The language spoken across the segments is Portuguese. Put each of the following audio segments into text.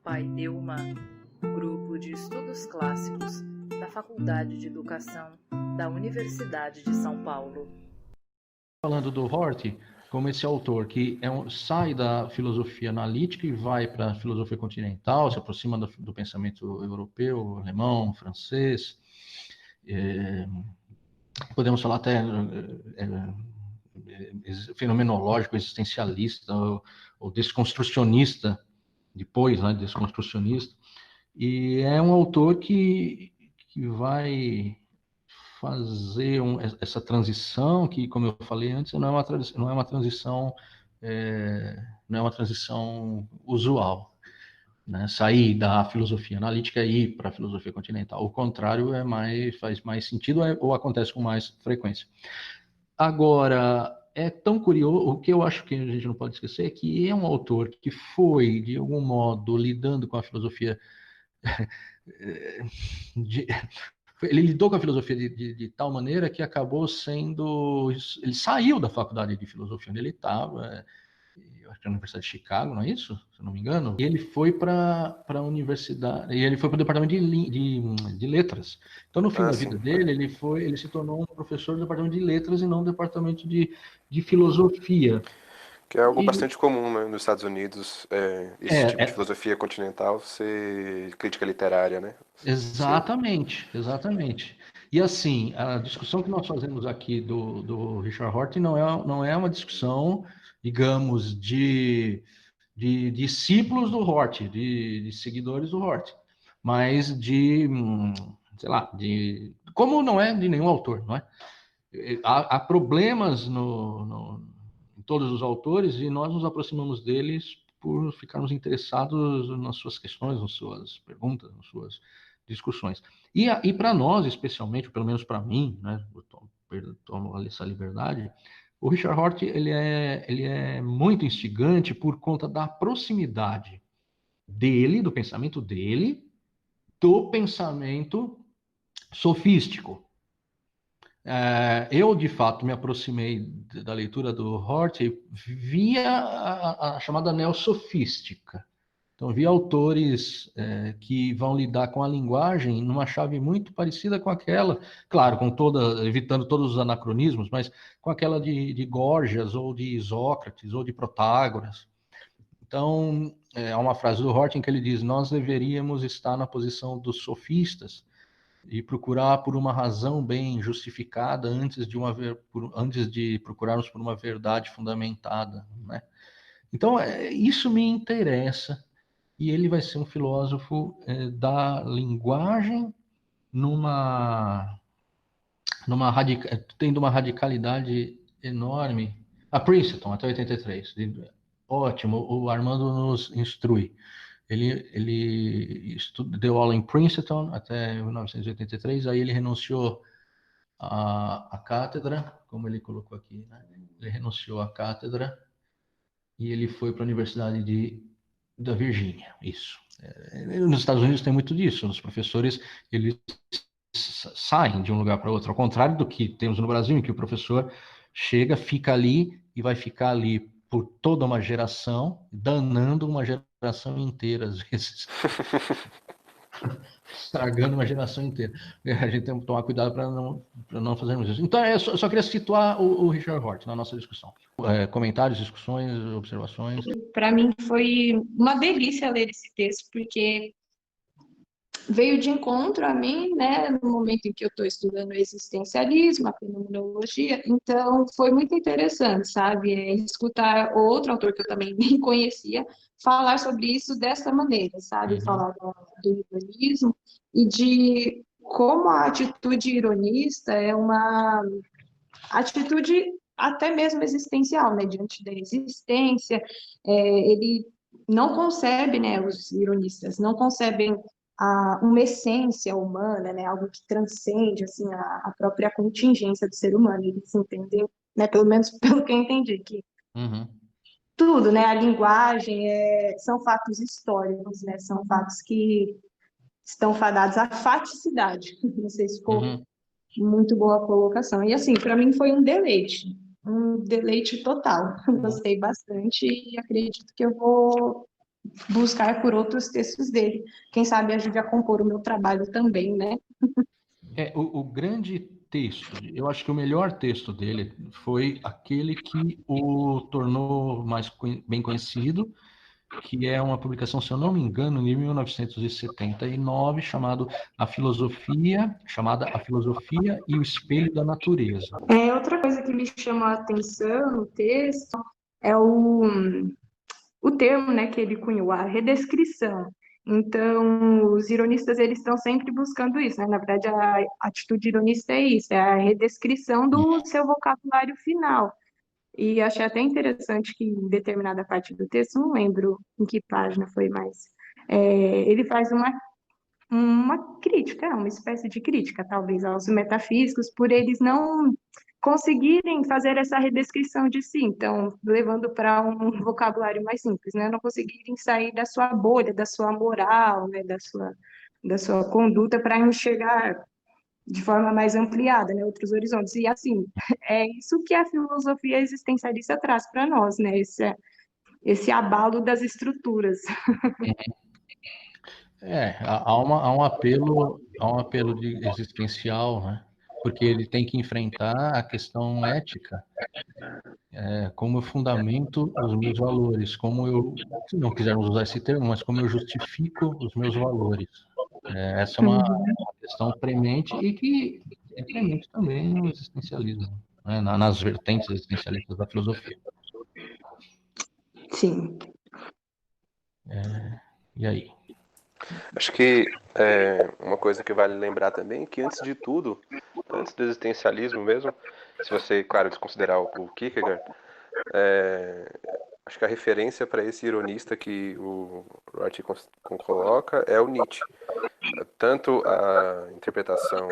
Pai Delma, Grupo de Estudos Clássicos da Faculdade de Educação da Universidade de São Paulo. Falando do Rorty como esse autor que sai da filosofia analítica e vai para a filosofia continental, se aproxima do pensamento europeu, alemão, francês. Podemos falar até fenomenológico, existencialista, ou desconstrucionista, depois, né, desconstrucionista. E é um autor que vai fazer essa transição que, como eu falei antes, não é uma transição usual, né? Sair da filosofia analítica e ir para a filosofia continental. O contrário faz mais sentido ou acontece com mais frequência. Agora, é tão curioso, o que eu acho que a gente não pode esquecer é que é um autor que foi, de algum modo, lidando com a filosofia ele lidou com a filosofia de tal maneira que acabou sendo... Ele saiu da faculdade de filosofia onde ele estava, eu acho que é a Universidade de Chicago, não é isso? Se eu não me engano. E ele foi para a universidade, e ele foi para o departamento de letras. Então, no fim da vida dele, ele se tornou um professor do departamento de letras e não do departamento de filosofia. Que é algo bastante comum, né, nos Estados Unidos, esse tipo de filosofia continental ser crítica literária, né? Exatamente. E assim, a discussão que nós fazemos aqui do Richard Rorty não é uma discussão, digamos, de discípulos do Rorty, de seguidores do Rorty, mas sei lá, como não é de nenhum autor, não é? Há problemas em todos os autores e nós nos aproximamos deles por ficarmos interessados nas suas questões, nas suas perguntas, nas suas discussões. E para nós, especialmente, pelo menos para mim, né, eu tomo essa liberdade, o Richard Rorty ele é muito instigante por conta da proximidade dele, do pensamento sofístico. Eu, de fato, me aproximei da leitura do Rorty via a chamada neosofística. Então, vi autores que vão lidar com a linguagem numa chave muito parecida com aquela, claro, evitando todos os anacronismos, mas com aquela de Górgias, ou de Isócrates, ou de Protágoras. Então, há uma frase do Rorty em que ele diz: nós deveríamos estar na posição dos sofistas e procurar por uma razão bem justificada antes de procurarmos por uma verdade fundamentada, né? Então, isso me interessa. E ele vai ser um filósofo da linguagem tendo uma radicalidade enorme. A Princeton, até 83. Ótimo, o Armando nos instrui. Ele deu aula em Princeton até 1983, aí ele renunciou à cátedra, como ele colocou aqui, né? Ele renunciou à cátedra e ele foi para a Universidade da Virgínia, isso. Nos Estados Unidos tem muito disso, os professores, eles saem de um lugar para outro, ao contrário do que temos no Brasil, em que o professor chega, fica ali e vai ficar ali por toda uma geração, danando uma geração inteira, às vezes. Estragando uma geração inteira. A gente tem que tomar cuidado para não fazermos isso. Então, eu só queria situar o Richard Rorty na nossa discussão. Comentários, discussões, observações? Para mim foi uma delícia ler esse texto, porque veio de encontro a mim, né, no momento em que eu estou estudando o existencialismo, a fenomenologia, então foi muito interessante, sabe, escutar outro autor que eu também nem conhecia falar sobre isso dessa maneira, sabe, falar do ironismo e de como a atitude ironista é uma atitude até mesmo existencial, né, diante da existência, ele não concebe, né, os ironistas não concebem uma essência humana, né, algo que transcende assim a própria contingência do ser humano. Eles entendem, né, pelo menos pelo que eu entendi, que tudo, né, a linguagem são fatos históricos, né, são fatos que estão fadados à faticidade. Não sei se ficou muito boa a colocação. E assim, para mim foi um deleite total. Gostei bastante e acredito que eu vou buscar por outros textos dele. Quem sabe ajude a compor o meu trabalho também, né? O grande texto, eu acho que o melhor texto dele foi aquele que o tornou mais bem conhecido, que é uma publicação, se eu não me engano, de 1979, chamada A Filosofia e o Espelho da Natureza. Outra coisa que me chamou a atenção no texto é o termo, né, que ele cunhou, a redescrição. Então, os ironistas, eles estão sempre buscando isso, né? Na verdade, a atitude ironista é isso, é a redescrição do seu vocabulário final. E achei até interessante que em determinada parte do texto, não lembro em que página foi mais, ele faz uma crítica, uma espécie de crítica, talvez, aos metafísicos, por eles não conseguirem fazer essa redescrição de si, então, levando para um vocabulário mais simples, né? Não conseguirem sair da sua bolha, da sua moral, né? Da sua conduta para enxergar de forma mais ampliada, né? Outros horizontes. E, assim, é isso que a filosofia existencialista traz para nós, né? Esse abalo das estruturas. Há um apelo existencial, né? Porque ele tem que enfrentar a questão ética, como eu fundamento os meus valores, como eu, se não quisermos usar esse termo, mas como eu justifico os meus valores. Essa é uma questão premente e que é premente também no existencialismo, né? Nas vertentes existencialistas da filosofia. Sim. E aí? Acho que uma coisa que vale lembrar também é que antes de tudo, antes do existencialismo mesmo, se você, claro, desconsiderar o Kierkegaard, acho que a referência para esse ironista que o Rorty coloca é o Nietzsche. Tanto a interpretação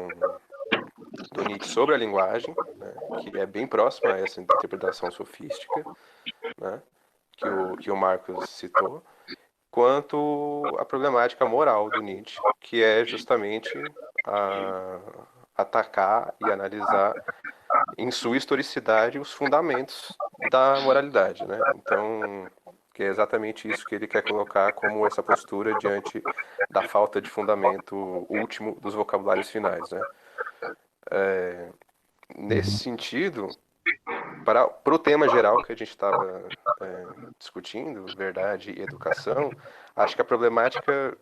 do Nietzsche sobre a linguagem, né, que é bem próxima a essa interpretação sofística, né, que o Marcos citou, quanto a problemática moral do Nietzsche, que é justamente atacar e analisar em sua historicidade os fundamentos da moralidade, né? Então, que é exatamente isso que ele quer colocar como essa postura diante da falta de fundamento último dos vocabulários finais, né? Nesse sentido, para o tema geral que a gente estava discutindo, verdade e educação, acho que a problemática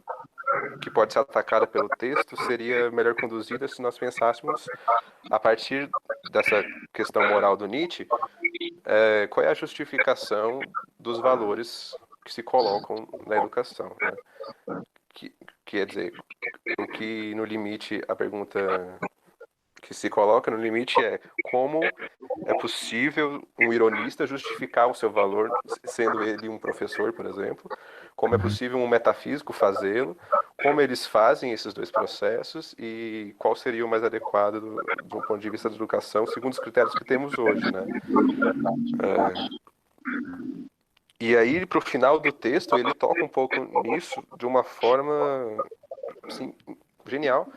que pode ser atacada pelo texto seria melhor conduzida se nós pensássemos, a partir dessa questão moral do Nietzsche, qual é a justificação dos valores que se colocam na educação, né? Quer dizer, o que no limite, a pergunta que se coloca no limite é como é possível um ironista justificar o seu valor, sendo ele um professor, por exemplo, como é possível um metafísico fazê-lo, como eles fazem esses dois processos e qual seria o mais adequado de um ponto de vista da educação, segundo os critérios que temos hoje, né? E aí, para o final do texto, ele toca um pouco nisso de uma forma, assim, genial,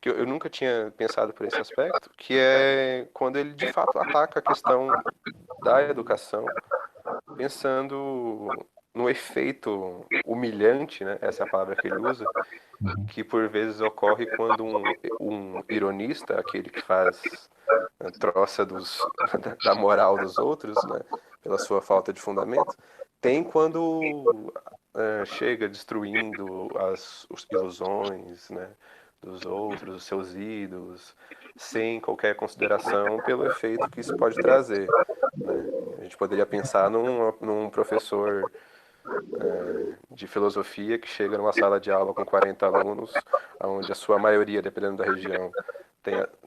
que eu nunca tinha pensado por esse aspecto, que é quando ele de fato ataca a questão da educação, pensando no efeito humilhante, né? Essa é a palavra que ele usa, que por vezes ocorre quando um ironista, aquele que faz troça da moral dos outros, né? Pela sua falta de fundamento, tem quando chega destruindo as ilusões, né, dos outros, os seus ídolos, sem qualquer consideração pelo efeito que isso pode trazer, né? A gente poderia pensar num professor de filosofia que chega numa sala de aula com 40 alunos, onde a sua maioria, dependendo da região,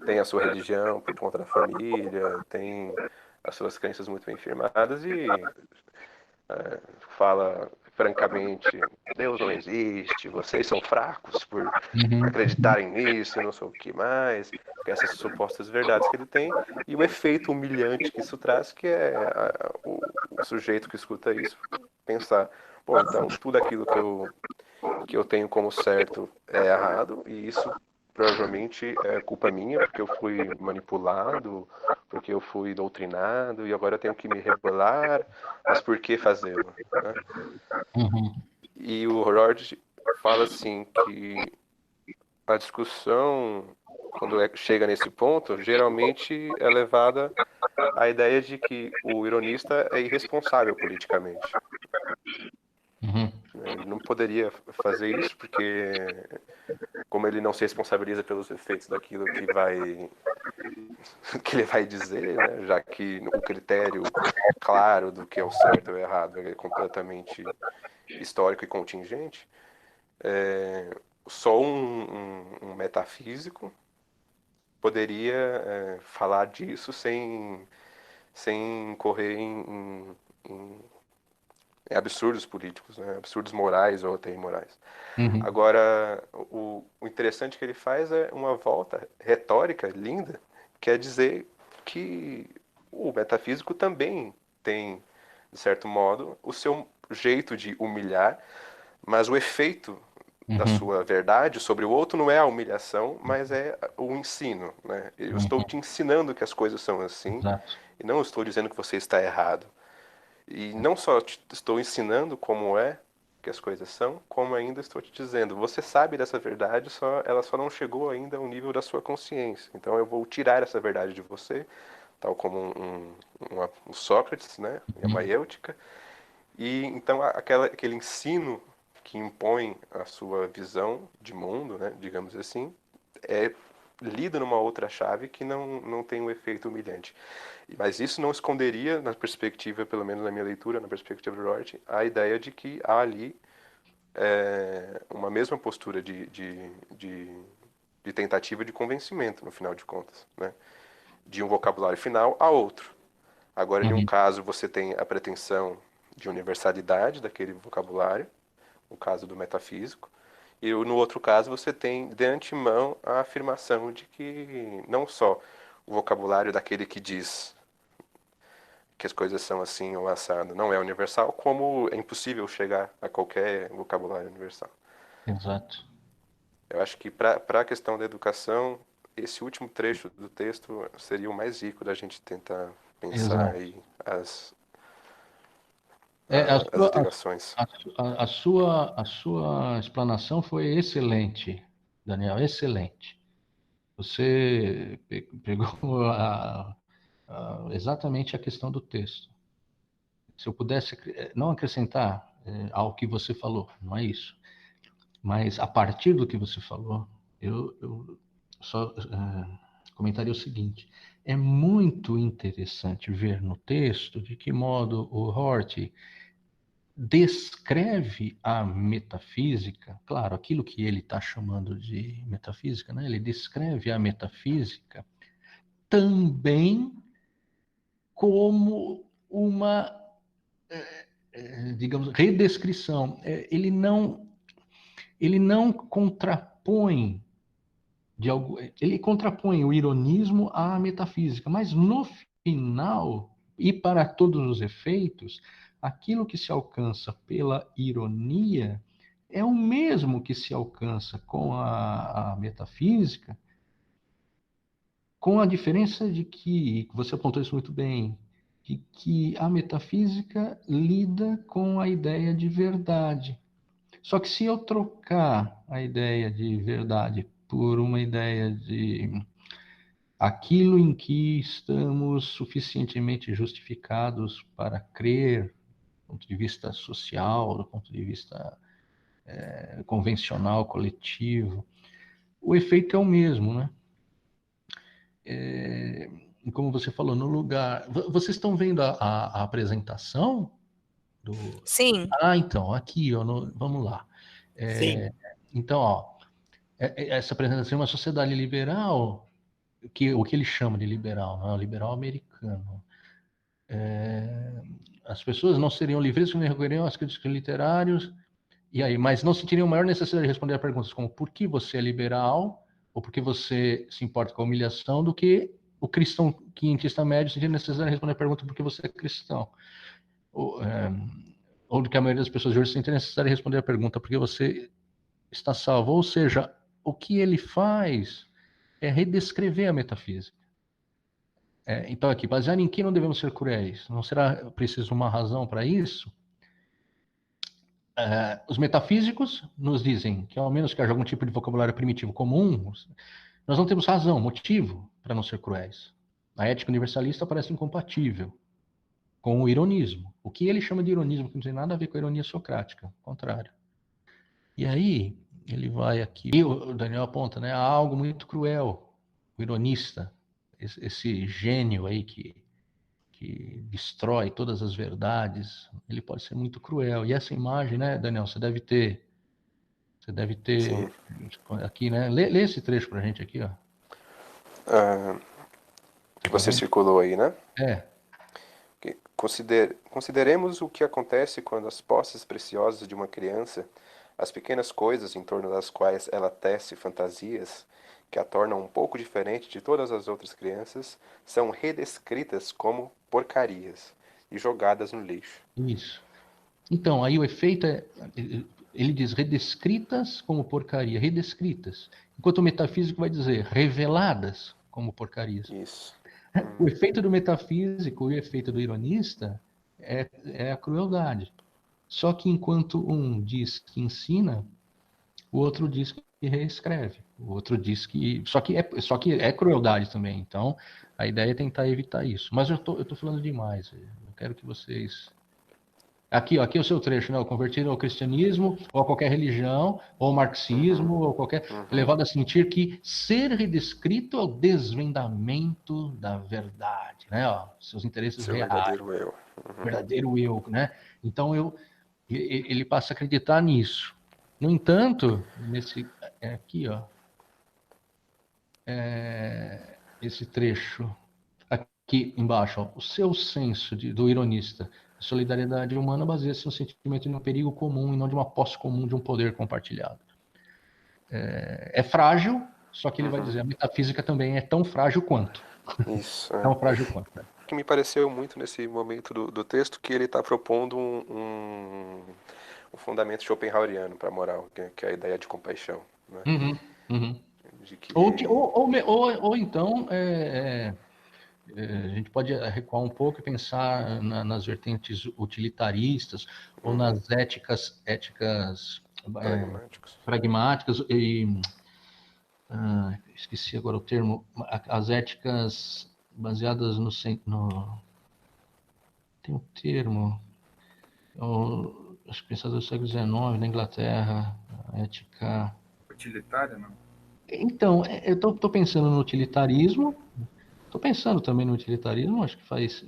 tem a sua religião por conta da família, tem as suas crenças muito bem firmadas e fala francamente, Deus não existe, vocês são fracos por acreditarem nisso e não sei o que mais, essas supostas verdades que ele tem, e o efeito humilhante que isso traz, que é o sujeito que escuta isso pensar, bom, então tudo aquilo que eu tenho como certo é errado, e isso provavelmente é culpa minha, porque eu fui manipulado porque eu fui doutrinado e agora eu tenho que me rebelar, mas por que fazê-lo? Né? E o Rorty fala assim que a discussão, quando chega nesse ponto, geralmente é levada à ideia de que o ironista é irresponsável politicamente. Ele não poderia fazer isso porque, como ele não se responsabiliza pelos efeitos daquilo que ele vai dizer, né? Já que o critério claro do que é o certo ou o errado é completamente histórico e contingente, só um metafísico poderia falar disso sem correr em absurdos políticos, né? Absurdos morais ou até imorais. Agora, o interessante que ele faz é uma volta retórica linda, que é dizer que o metafísico também tem, de certo modo, o seu jeito de humilhar, mas o efeito da sua verdade sobre o outro não é a humilhação, mas é o ensino, né? Eu estou te ensinando que as coisas são assim, e não estou dizendo que você está errado. E não só te estou ensinando como é que as coisas são, como ainda estou te dizendo, você sabe dessa verdade, ela só não chegou ainda ao nível da sua consciência. Então eu vou tirar essa verdade de você, tal como um Sócrates, né, a maiêutica. E então aquele ensino que impõe a sua visão de mundo, né, digamos assim, é lido numa outra chave que não tem um efeito humilhante. Mas isso não esconderia, na perspectiva, pelo menos na minha leitura, na perspectiva do Rorty, a ideia de que há ali uma mesma postura de tentativa de convencimento, no final de contas, né? De um vocabulário final a outro. Agora, em um caso, você tem a pretensão de universalidade daquele vocabulário, no caso do metafísico, e no outro caso você tem de antemão a afirmação de que não só o vocabulário daquele que diz que as coisas são assim ou assado não é universal, como é impossível chegar a qualquer vocabulário universal. Exato. Eu acho que para a questão da educação, esse último trecho do texto seria o mais rico da gente tentar pensar aí as ligações. A sua explanação foi excelente, Daniel, excelente. Você pegou exatamente a questão do texto. Se eu pudesse não acrescentar ao que você falou, não é isso, mas a partir do que você falou, eu só comentaria o seguinte: é muito interessante ver no texto de que modo o Rorty descreve a metafísica, claro, aquilo que ele está chamando de metafísica, né? Ele descreve a metafísica também como uma, digamos, redescrição. Ele não contrapõe ele contrapõe o ironismo à metafísica, mas no final e para todos os efeitos, aquilo que se alcança pela ironia é o mesmo que se alcança com a metafísica, com a diferença de que você apontou isso muito bem, de que a metafísica lida com a ideia de verdade. Só que se eu trocar a ideia de verdade por uma ideia de aquilo em que estamos suficientemente justificados para crer, do ponto de vista social, do ponto de vista convencional, coletivo, o efeito é o mesmo, né? Como você falou, no lugar... Vocês estão vendo a apresentação? Sim. Então, aqui, ó, vamos lá. Sim. Então, ó, essa apresentação é uma sociedade liberal, o que ele chama de liberal, não é? Liberal americano. As pessoas não seriam livres se não recorreriam aos críticos literários, e aí, mas não sentiriam maior necessidade de responder a perguntas como por que você é liberal, ou por que você se importa com a humilhação, do que o cristão quinhentista médio sentiria necessidade de responder a pergunta por que você é cristão. Ou do que a maioria das pessoas de hoje sente necessidade de responder a pergunta por que você está salvo. Ou seja, o que ele faz é redescrever a metafísica. Então, aqui, baseado em que não devemos ser cruéis? Não será preciso uma razão para isso? Os metafísicos nos dizem que, ao menos que haja algum tipo de vocabulário primitivo comum, nós não temos razão, motivo para não ser cruéis. A ética universalista parece incompatível com o ironismo. O que ele chama de ironismo, que não tem nada a ver com a ironia socrática, ao contrário. E aí, ele vai aqui, e o Daniel aponta, né, há algo muito cruel, o ironista, esse gênio aí que destrói todas as verdades, ele pode ser muito cruel. E essa imagem, né, Daniel, você deve ter Sim. aqui, né, lê esse trecho pra gente aqui, ó. Que você circulou aí, né? Consideremos o que acontece quando as posses preciosas de uma criança, as pequenas coisas em torno das quais ela tece fantasias, que a tornam um pouco diferente de todas as outras crianças, são redescritas como porcarias e jogadas no lixo. Isso. Então, aí o efeito ele diz redescritas como porcaria, redescritas. Enquanto o metafísico vai dizer reveladas como porcarias. Isso. O efeito do metafísico e o efeito do ironista é a crueldade. Só que enquanto um diz que ensina, o outro diz que reescreve. O outro diz que... Só que é crueldade também. Então, a ideia é tentar evitar isso. Mas eu tô falando demais. Eu quero que vocês... Aqui é o seu trecho, né? O convertido ao cristianismo, ou a qualquer religião, ou ao marxismo, ou qualquer... levado a sentir que ser redescrito é o desvendamento da verdade, né? Ó, seus interesses Seu reais. verdadeiro eu. Verdadeiro eu, né? Então, ele passa a acreditar nisso. No entanto, aqui, ó, esse trecho, aqui embaixo, ó, o seu senso do ironista, a solidariedade humana baseia-se no sentimento de um perigo comum e não de uma posse comum de um poder compartilhado. É frágil, só que ele vai dizer, a metafísica também é tão frágil quanto. Isso. Tão frágil quanto. Que me pareceu muito nesse momento do texto que ele está propondo um fundamento schopenhaueriano para a moral, que é a ideia de compaixão. Né? De que... ou então a gente pode recuar um pouco e pensar nas vertentes utilitaristas ou nas éticas pragmáticas e esqueci agora o termo, as éticas baseadas no tem um termo, acho que pensador do século XIX na Inglaterra, a ética utilitária, não? Então, eu estou pensando no utilitarismo. Estou pensando também no utilitarismo, acho que faz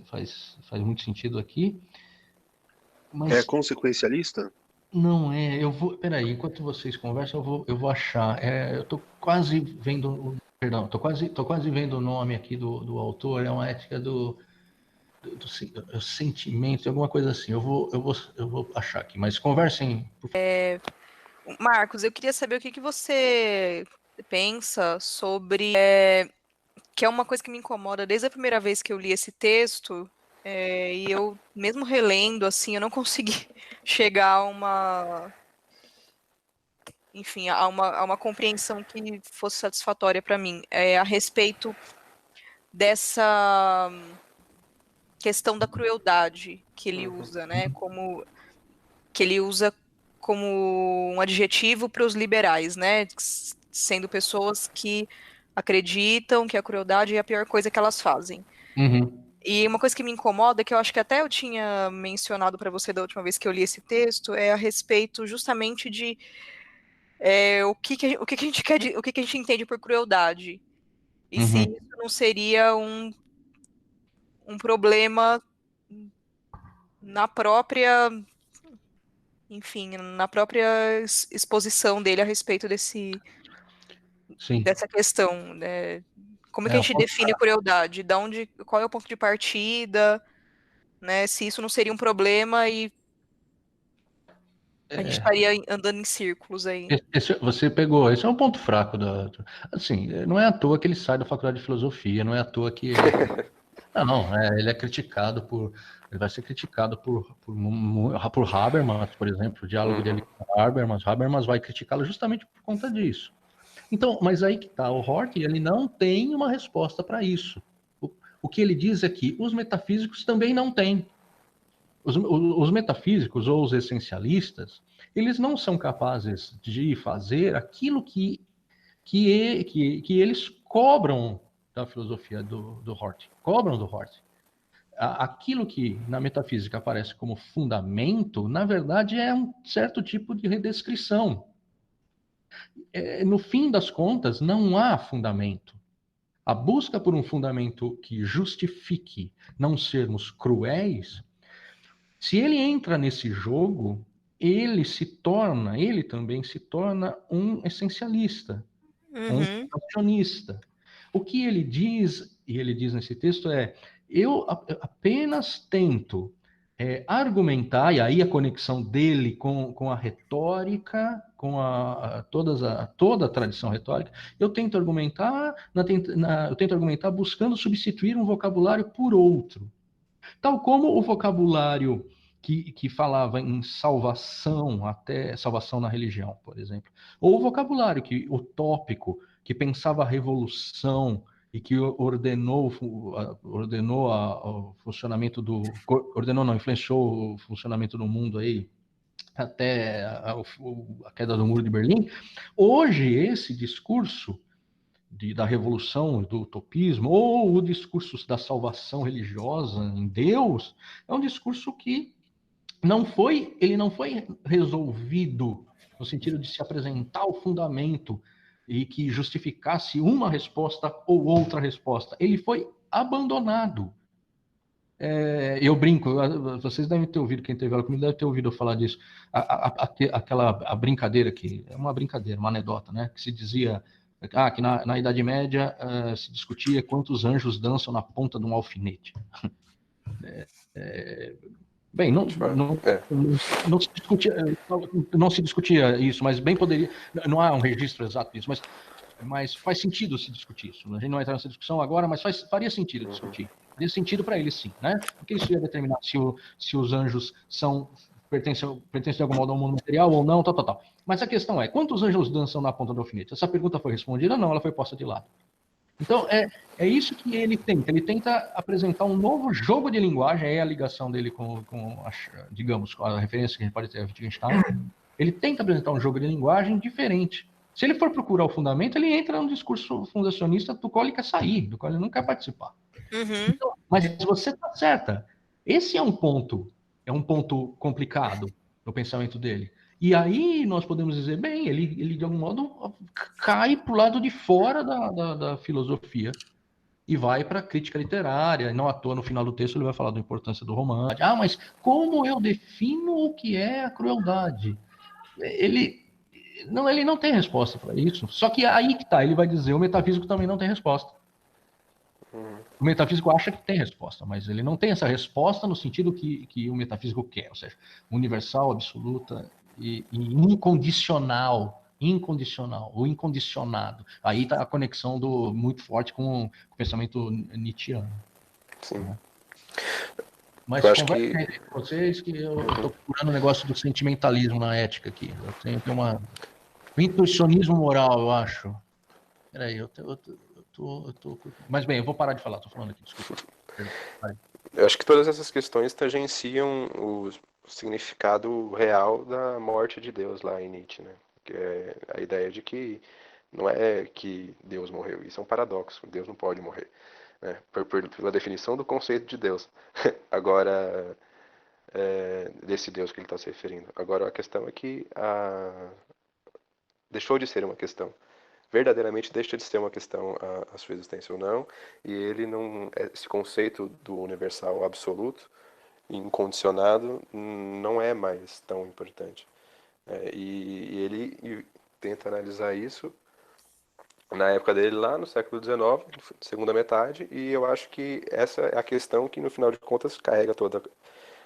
muito sentido aqui. Mas é consequencialista? Não é, peraí, enquanto vocês conversam, eu vou achar. Eu estou quase vendo, perdão, tô quase vendo o nome aqui do autor, é uma ética do sentimento, alguma coisa assim. Eu vou achar aqui, mas conversem. Marcos, eu queria saber o que você pensa sobre... que é uma coisa que me incomoda desde a primeira vez que eu li esse texto, e eu, mesmo relendo, assim, eu não consegui chegar a uma... Enfim, a uma compreensão que fosse satisfatória para mim. A respeito dessa questão da crueldade que ele usa, né? Que ele usa como um adjetivo para os liberais, né? Sendo pessoas que acreditam que a crueldade é a pior coisa que elas fazem. E uma coisa que me incomoda, que eu acho que até eu tinha mencionado para você da última vez que eu li esse texto, é a respeito justamente de o que a gente entende por crueldade. E se isso não seria um problema na própria, enfim, na própria exposição dele a respeito dessa questão, né? Como é que a gente define crueldade? Qual é o ponto de partida? Né? Se isso não seria um problema e a gente estaria andando em círculos aí. Você pegou, esse é um ponto fraco assim, não é à toa que ele sai da faculdade de filosofia, não é à toa que ele é criticado ele vai ser criticado por Habermas, por exemplo, o diálogo dele com Habermas vai criticá-lo justamente por conta disso. Então, mas aí que tá, o Horkey, ele não tem uma resposta para isso. O que ele diz é que os metafísicos também não têm. Os metafísicos ou os essencialistas, eles não são capazes de fazer aquilo que eles cobram da filosofia do Hort, cobram do Hort. Aquilo que na metafísica aparece como fundamento, na verdade, é um certo tipo de redescrição. No fim das contas, não há fundamento. A busca por um fundamento que justifique não sermos cruéis, se ele entra nesse jogo, ele também se torna um essencialista, um acionista. O que ele diz, e ele diz nesse texto, eu apenas tento argumentar, e aí a conexão dele com a retórica, com toda a tradição retórica, eu tento argumentar buscando substituir um vocabulário por outro. Tal como o vocabulário que falava em salvação, até salvação na religião, por exemplo. Ou o vocabulário utópico, que pensava a revolução e que influenciou o funcionamento do mundo aí até a queda do Muro de Berlim. Hoje, esse discurso da revolução, do utopismo, ou o discurso da salvação religiosa em Deus, é um discurso que ele não foi resolvido no sentido de se apresentar o fundamento e que justificasse uma resposta ou outra resposta. Ele foi abandonado. Eu brinco, vocês devem ter ouvido, quem teve aula comigo deve ter ouvido eu falar disso. Aquela brincadeira que é uma brincadeira, uma anedota, né? Que se dizia que na Idade Média se discutia quantos anjos dançam na ponta de um alfinete. Bem, não se discutia isso, mas bem poderia. Não há um registro exato disso, mas faz sentido se discutir isso. A gente não vai entrar nessa discussão agora, mas faria sentido discutir. Faria sentido para eles, sim, né? Porque isso ia determinar se os anjos pertencem de algum modo ao mundo material ou não, tal. Mas a questão é, quantos anjos dançam na ponta do alfinete? Essa pergunta foi respondida? Não, ela foi posta de lado. Então, é isso que ele tenta. Ele tenta apresentar um novo jogo de linguagem, é a ligação dele com a referência que a gente pode ter a Wittgenstein. Ele tenta apresentar um jogo de linguagem diferente. Se ele for procurar o fundamento, ele entra num discurso fundacionista do qual ele quer sair, do qual ele não quer participar. Então, mas você está certa. Esse é um ponto complicado no pensamento dele. E aí nós podemos dizer, bem, ele de algum modo cai para o lado de fora da filosofia e vai para a crítica literária. Não à toa, no final do texto, ele vai falar da importância do romance. Mas como eu defino o que é a crueldade? Ele não tem resposta para isso. Só que aí que está, ele vai dizer, o metafísico também não tem resposta. O metafísico acha que tem resposta, mas ele não tem essa resposta no sentido que o metafísico quer, ou seja, universal, absoluta e incondicional, o incondicionado. Aí está a conexão muito forte com o pensamento nietzschiano. Sim. Né? Mas eu acho conversa com vocês que eu estou procurando o negócio do sentimentalismo na ética aqui. Eu tenho um intuicionismo moral, eu acho. Peraí, eu tô... Mas bem, eu vou parar de falar, estou falando aqui, desculpa. Eu acho que todas essas questões tangenciam o significado real da morte de Deus lá em Nietzsche, né? Que é a ideia de que não é que Deus morreu, isso é um paradoxo, Deus não pode morrer, né? Pela definição do conceito de Deus. Agora, desse Deus que ele está se referindo. Agora, a questão é que deixou de ser uma questão. Verdadeiramente deixa de ser uma questão a sua existência ou não, e ele não, esse conceito do universal absoluto, incondicionado, não é mais tão importante. E ele tenta analisar isso na época dele lá no século XIX, segunda metade, e eu acho que essa é a questão que no final de contas carrega toda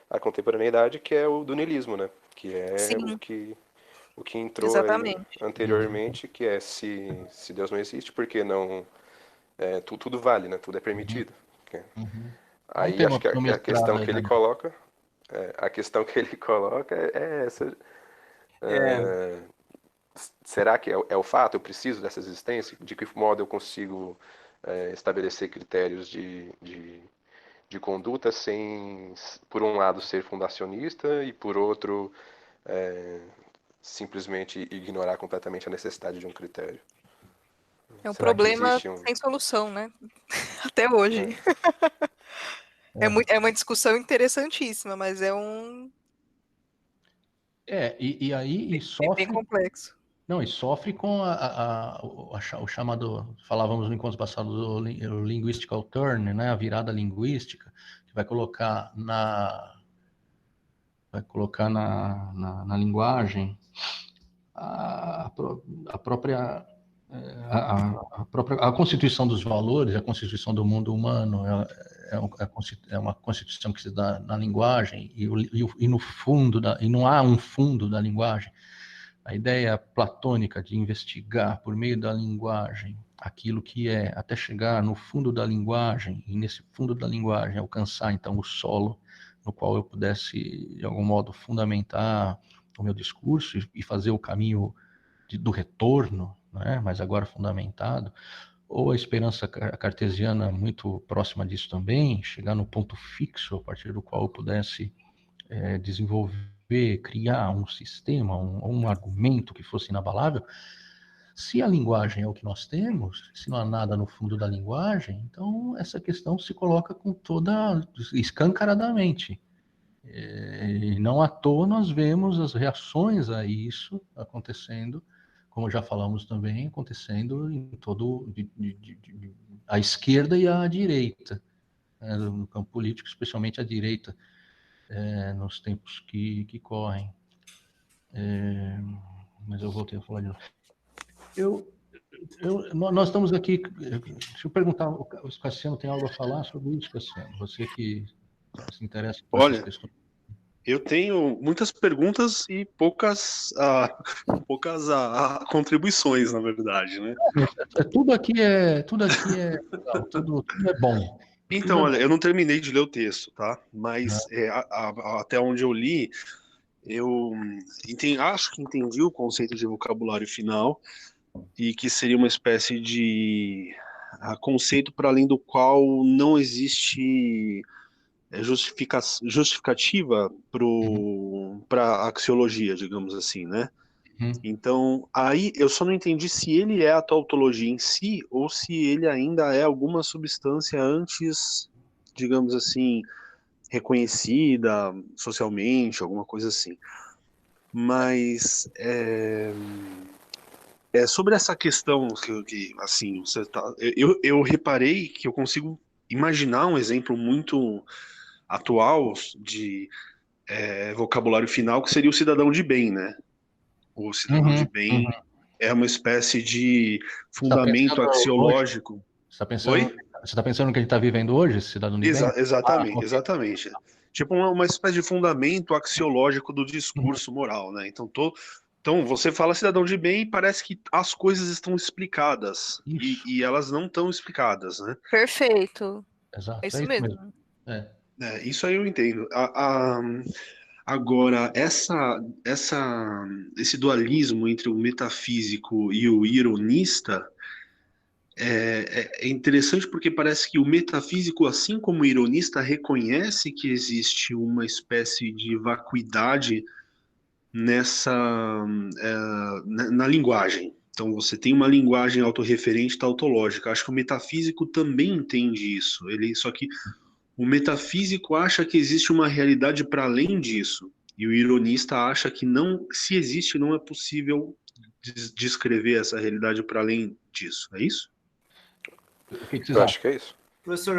a contemporaneidade, que é o do niilismo, né? Que é o que entrou aí anteriormente, que é se Deus não existe, porque não tudo vale, né? Tudo é permitido. Aí acho que a questão que ele coloca é essa. Será que é o fato? Eu preciso dessa existência? De que modo eu consigo estabelecer critérios de conduta sem, por um lado, ser fundacionista e, por outro, simplesmente ignorar completamente a necessidade de um critério. É um Será que problema existe sem solução, né? Até hoje. É uma discussão interessantíssima, mas é um... E aí bem sofre. complexo. Não, e sofre com o chamado, falávamos no encontro passado, o linguistical turn, né? A virada linguística, que vai colocar na linguagem a própria a constituição dos valores, a constituição do mundo humano, é uma constituição que se dá na linguagem e no fundo e não há um fundo da linguagem. A ideia platônica de investigar por meio da linguagem aquilo que é, até chegar no fundo da linguagem, e nesse fundo da linguagem alcançar então o solo no qual eu pudesse de algum modo fundamentar o meu discurso e fazer o caminho do retorno, né, mas agora fundamentado, ou a esperança cartesiana muito próxima disso também, chegar no ponto fixo a partir do qual eu pudesse desenvolver, criar um sistema, um argumento que fosse inabalável. Se a linguagem é o que nós temos, se não há nada no fundo da linguagem, então essa questão se coloca com toda escancaradamente. E não à toa nós vemos as reações a isso acontecendo, como já falamos também, acontecendo em todo a esquerda e a direita, no campo político, especialmente a direita, nos tempos que correm. Mas eu voltei a falar de novo. Nós estamos aqui. Deixa eu perguntar, o Cassiano tem algo a falar sobre isso, Cassiano? Você que se interessa por essas questões. Eu tenho muitas perguntas e poucas contribuições, na verdade, né? Tudo aqui é legal, tudo é bom. Então, olha, eu não terminei de ler o texto, tá? Mas até onde eu li, eu acho que entendi o conceito de vocabulário final e que seria uma espécie de conceito para além do qual não existe justificativa para a axiologia, digamos assim, né? Então, aí eu só não entendi se ele é a tautologia em si ou se ele ainda é alguma substância antes, digamos assim, reconhecida socialmente, alguma coisa assim. Mas sobre essa questão que assim, eu reparei que eu consigo imaginar um exemplo muito atual de vocabulário final, que seria o cidadão de bem, né? O cidadão de bem é uma espécie de fundamento axiológico. Você está pensando no que a gente está vivendo hoje, esse cidadão de bem? Exatamente. Tipo uma espécie de fundamento axiológico do discurso moral, né? Então você fala cidadão de bem e parece que as coisas estão explicadas e elas não estão explicadas, né? Perfeito. Exato, é isso mesmo. Isso aí eu entendo. Agora, esse dualismo entre o metafísico e o ironista é interessante porque parece que o metafísico, assim como o ironista, reconhece que existe uma espécie de vacuidade na linguagem. Então, você tem uma linguagem autorreferente tautológica. Acho que o metafísico também entende isso. Só que o metafísico acha que existe uma realidade para além disso. E o ironista acha que não, se existe, não é possível descrever essa realidade para além disso. É isso? O que vocês Eu acham? acho que é isso. Professor,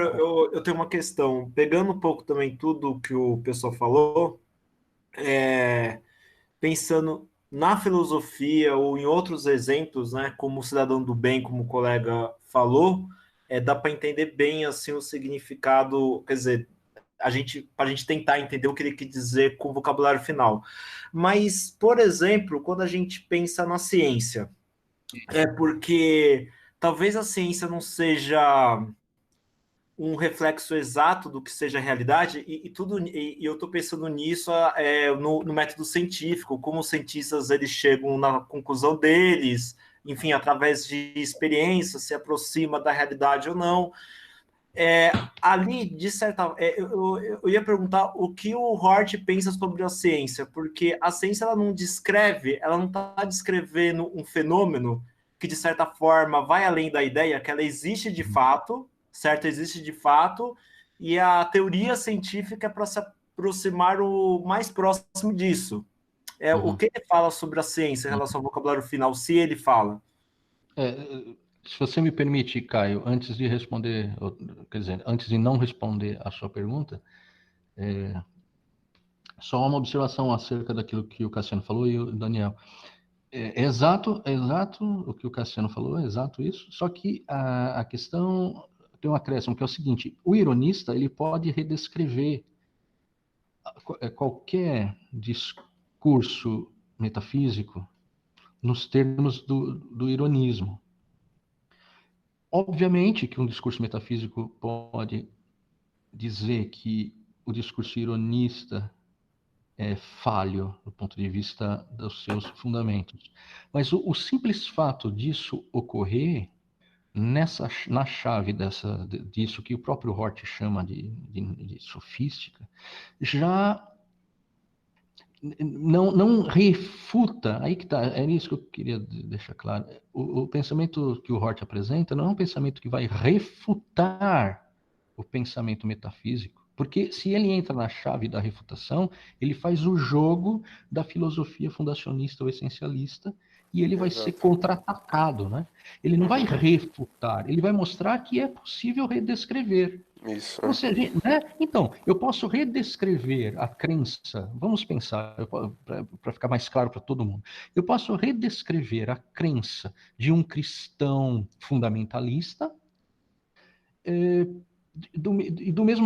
eu tenho uma questão. Pegando um pouco também tudo que o pessoal falou, pensando na filosofia ou em outros exemplos, né, como o cidadão do bem, como o colega falou, dá para entender bem assim o significado, quer dizer, para a gente tentar entender o que ele quer dizer com o vocabulário final. Mas, por exemplo, quando a gente pensa na ciência, porque talvez a ciência não seja um reflexo exato do que seja a realidade, e eu estou pensando nisso no método científico, como os cientistas eles chegam na conclusão deles, enfim, através de experiência, se aproxima da realidade ou não. Ali, de certa... eu ia perguntar o que o Hort pensa sobre a ciência, porque a ciência ela não está descrevendo um fenômeno que, de certa forma, vai além da ideia, que ela existe de fato, certo? Existe de fato, e a teoria científica é para se aproximar o mais próximo disso. O que ele fala sobre a ciência em relação ao vocabulário final, se ele fala? Se você me permite, Caio, antes de responder, quer dizer, antes de não responder a sua pergunta, só uma observação acerca daquilo que o Cassiano falou e o Daniel. É exato o que o Cassiano falou, é exato isso, só que a questão tem um acréscimo, que é o seguinte: o ironista ele pode redescrever qualquer discurso metafísico nos termos do ironismo. Obviamente que um discurso metafísico pode dizer que o discurso ironista é falho do ponto de vista dos seus fundamentos. Mas o simples fato disso ocorrer na chave disso que o próprio Hort chama de sofística, já não refuta, aí que está, é isso que eu queria deixar claro. O pensamento que o Hort apresenta não é um pensamento que vai refutar o pensamento metafísico, porque se ele entra na chave da refutação, ele faz o jogo da filosofia fundacionista ou essencialista, e ele vai ser contra-atacado, né? Ele não vai refutar, ele vai mostrar que é possível redescrever. Isso. Ou seja, né? Então, eu posso redescrever a crença, vamos pensar, para ficar mais claro para todo mundo, eu posso redescrever a crença de um cristão fundamentalista, do mesmo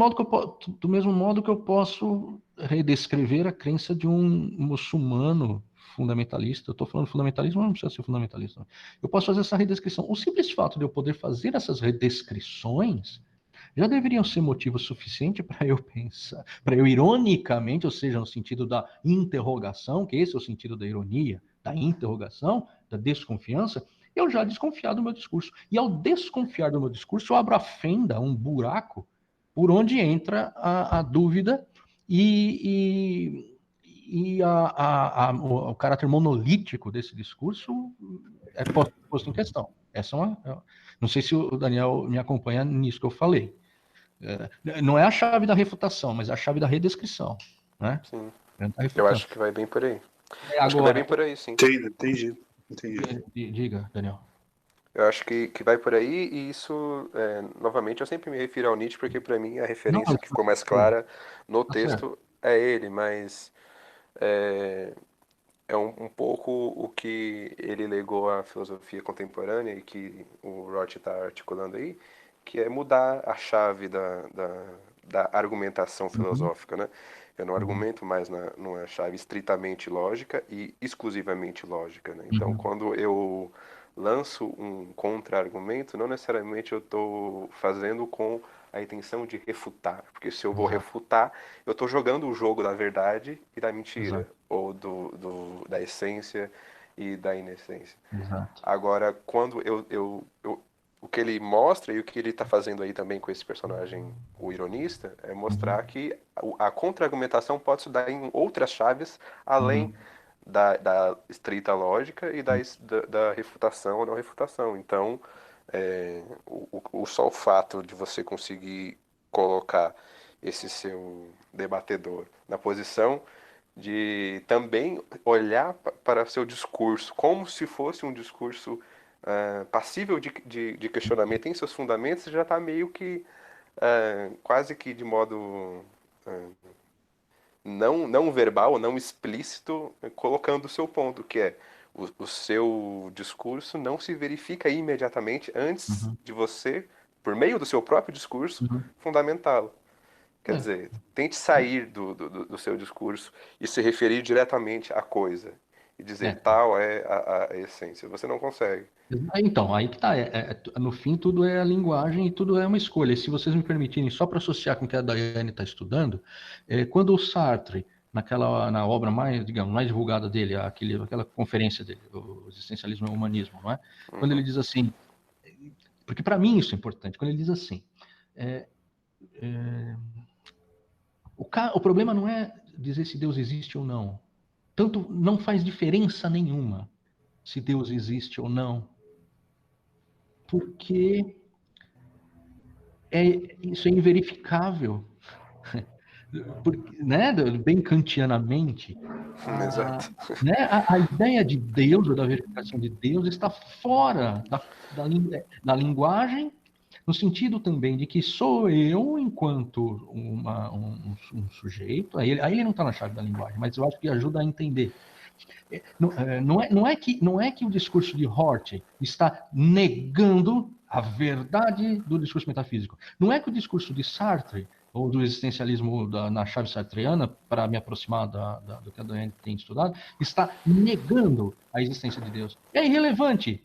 modo que eu posso redescrever a crença de um muçulmano fundamentalista. Eu estou falando fundamentalismo, não precisa ser fundamentalista. Eu posso fazer essa redescrição. O simples fato de eu poder fazer essas redescrições já deveriam ser motivo suficiente para eu pensar, para eu ironicamente, ou seja, no sentido da interrogação, que esse é o sentido da ironia, da interrogação, da desconfiança, eu já desconfiar do meu discurso. E ao desconfiar do meu discurso, eu abro a fenda, um buraco, por onde entra a dúvida e o caráter monolítico desse discurso é posto em questão. Essa é uma... Não sei se o Daniel me acompanha nisso que eu falei. Não é a chave da refutação, mas é a chave da redescrição. Né? Sim. Eu acho que vai bem por aí. Acho que vai bem por aí, sim. Entendi. Diga, Daniel. Eu acho que vai por aí, e isso, novamente, eu sempre me refiro ao Nietzsche, porque para mim a referência que ficou mais clara no texto é ele, mas é um pouco o que ele legou à filosofia contemporânea e que o Roth está articulando aí, que é mudar a chave da argumentação filosófica, né? Eu não argumento mais numa chave estritamente lógica e exclusivamente lógica, né? Então, quando eu lanço um contra-argumento, não necessariamente eu estou fazendo com a intenção de refutar, porque se eu vou refutar, eu estou jogando o jogo da verdade e da mentira, ou da essência e da inessência. Agora, quando o que ele mostra e o que ele está fazendo aí também com esse personagem, o ironista, é mostrar que a contra-argumentação pode se dar em outras chaves, além da estrita lógica e da refutação ou não refutação. Então, só o fato de você conseguir colocar esse seu debatedor na posição de também olhar para seu discurso como se fosse um discurso passível de questionamento em seus fundamentos, já está meio que quase que de modo não verbal, não explícito, colocando o seu ponto, que é o seu discurso não se verifica imediatamente antes de você, por meio do seu próprio discurso, fundamentá-lo. Quer dizer, tente sair do seu discurso e se referir diretamente à coisa. E dizer tal é a essência. Você não consegue. Então, aí que tá. No fim, tudo é a linguagem e tudo é uma escolha. E se vocês me permitirem, só para associar com o que a Daiane está estudando, quando o Sartre na obra mais, digamos, mais divulgada dele, aquela conferência dele, o Existencialismo e o Humanismo, não é? Quando ele diz assim, porque para mim isso é importante, quando ele diz assim, o problema não é dizer se Deus existe ou não, tanto não faz diferença nenhuma se Deus existe ou não, porque isso é inverificável. Porque, né, bem kantianamente, Exato. a ideia de Deus, ou da verificação de Deus, está fora da linguagem, no sentido também de que sou eu, enquanto um sujeito, aí ele não está na chave da linguagem, mas eu acho que ajuda a entender. Não é que o discurso de Hort está negando a verdade do discurso metafísico. Não é que o discurso de Sartre, ou do existencialismo na chave sartreana, para me aproximar do que a Daiane tem estudado, está negando a existência de Deus. É irrelevante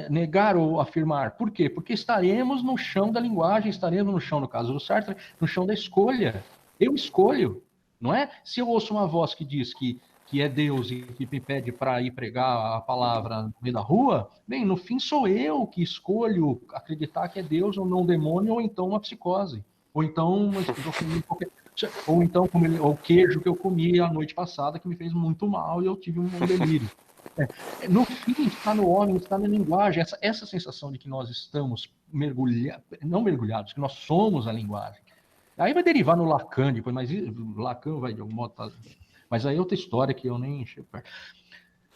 negar ou afirmar. Por quê? Porque estaremos no chão da linguagem, estaremos no chão, no caso do Sartre, no chão da escolha. Eu escolho, não é? Se eu ouço uma voz que diz que é Deus e que me pede para ir pregar a palavra no meio da rua, bem, no fim sou eu que escolho acreditar que é Deus ou não um demônio, ou então uma psicose. Ou então o queijo que eu comi a noite passada que me fez muito mal e eu tive um delírio. No fim, está no homem, está na linguagem, essa sensação de que nós estamos não mergulhados, que nós somos a linguagem. Aí vai derivar no Lacan depois, mas Lacan vai de algum modo... Mas aí é outra história que eu nem chego perto.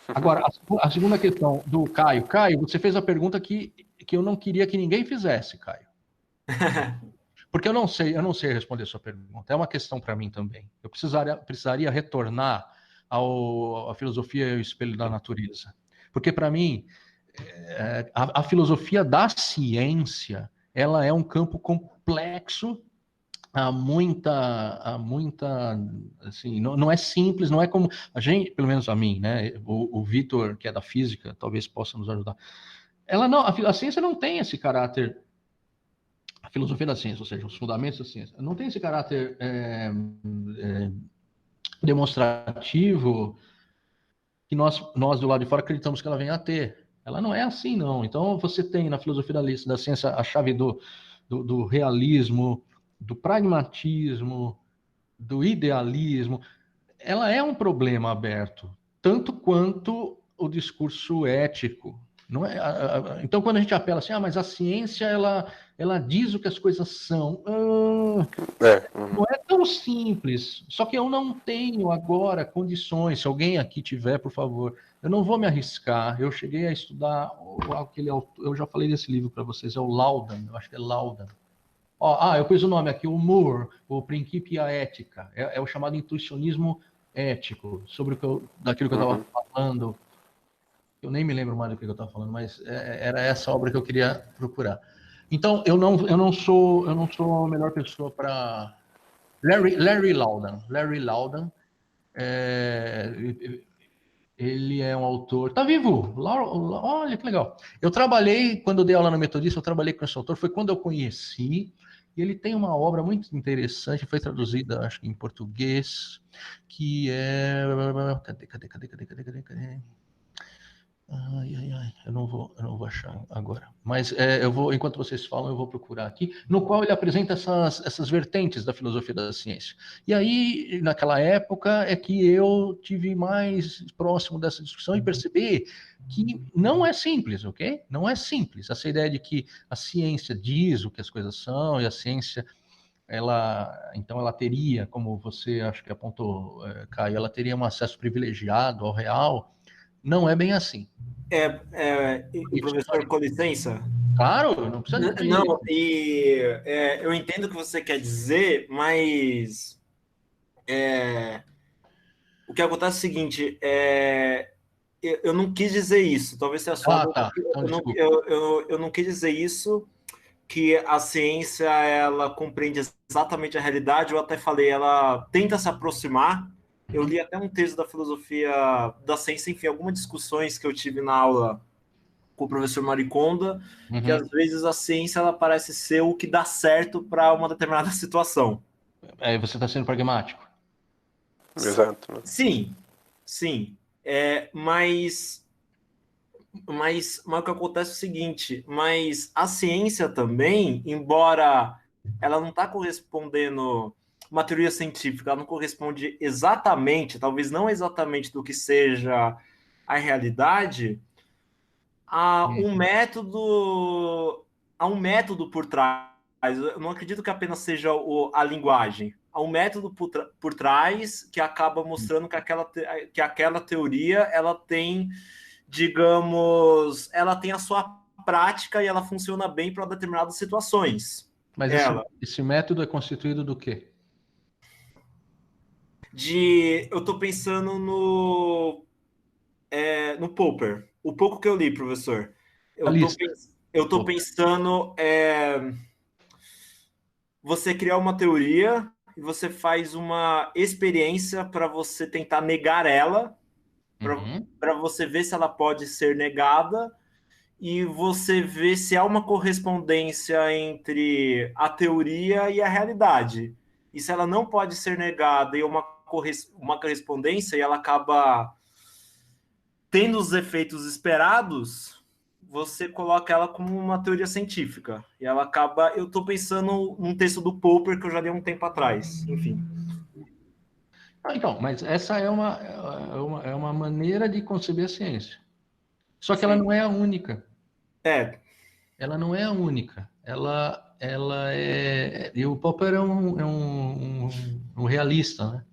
Agora, a segunda questão do Caio. Caio, você fez a pergunta que eu não queria que ninguém fizesse, Caio. Porque eu não sei responder a sua pergunta. É uma questão para mim também. Eu precisaria retornar à filosofia e ao espelho da natureza. Porque, para mim, a filosofia da ciência, ela é um campo complexo. Há muita, assim, não é simples, não é como a gente, pelo menos a mim, né? O Vitor, que é da física, talvez possa nos ajudar. A ciência não tem esse caráter, a filosofia da ciência, ou seja, os fundamentos da ciência, não tem esse caráter demonstrativo que nós do lado de fora acreditamos que ela venha a ter. Ela não é assim, não. Então você tem na filosofia da ciência a chave do realismo, do pragmatismo, do idealismo, ela é um problema aberto, tanto quanto o discurso ético. Não é, então, quando a gente apela assim, mas a ciência, ela diz o que as coisas são. Não é tão simples, só que eu não tenho agora condições, se alguém aqui tiver, por favor, eu não vou me arriscar, eu cheguei a estudar aquele autor, eu já falei desse livro para vocês, é o Laudan, eu acho que é Laudan. Eu pus o nome aqui, o Moore, o Princípio e a Ética. É o chamado intuicionismo ético, sobre daquilo que eu estava falando. Eu nem me lembro mais do que eu estava falando, mas era essa obra que eu queria procurar. Então, eu não sou a melhor pessoa para... Larry Laudan. Ele é um autor... Tá vivo! Olha que legal. Eu trabalhei, quando eu dei aula na Metodista, eu trabalhei com esse autor, foi quando eu conheci... E ele tem uma obra muito interessante, foi traduzida, acho que em português, que é... Cadê? Eu não vou achar agora. Mas enquanto vocês falam, eu vou procurar aqui, no qual ele apresenta essas vertentes da filosofia da ciência. E aí, naquela época, é que eu tive mais próximo dessa discussão e percebi que não é simples, ok? Não é simples. Essa ideia de que a ciência diz o que as coisas são e a ciência, então ela teria, como você acho que apontou, Caio, ela teria um acesso privilegiado ao real. Não é bem assim. Professor, com licença? Claro, não precisa de... Não, eu entendo o que você quer dizer, mas o que acontece é o seguinte, eu não quis dizer isso, talvez seja só... Tá. Então, eu não quis dizer isso, que a ciência, ela compreende exatamente a realidade, eu até falei, ela tenta se aproximar. Eu li até um texto da filosofia da ciência, enfim, algumas discussões que eu tive na aula com o professor Mariconda, que às vezes a ciência ela parece ser o que dá certo para uma determinada situação. Você está sendo pragmático. Exato. Né? Sim. Mas o que acontece é o seguinte, mas a ciência também, embora ela não está correspondendo, uma teoria científica, ela não corresponde exatamente, talvez não exatamente do que seja a realidade, há um método por trás. Eu não acredito que apenas seja a linguagem. Há um método por trás que acaba mostrando que aquela teoria ela tem, digamos, ela tem a sua prática e ela funciona bem para determinadas situações. Mas esse método é constituído do quê? Eu estou pensando no Popper. O pouco que eu li, professor. Eu estou pensando você criar uma teoria e você faz uma experiência para você tentar negar ela, para você ver se ela pode ser negada e você ver se há uma correspondência entre a teoria e a realidade. E se ela não pode ser negada e uma correspondência e ela acaba tendo os efeitos esperados, você coloca ela como uma teoria científica. E ela acaba... Eu estou pensando num texto do Popper que eu já li há um tempo atrás. Enfim. Então, mas essa é uma maneira de conceber a ciência. Só que ela não é a única. Ela não é a única. Ela é... E o Popper é um realista, né?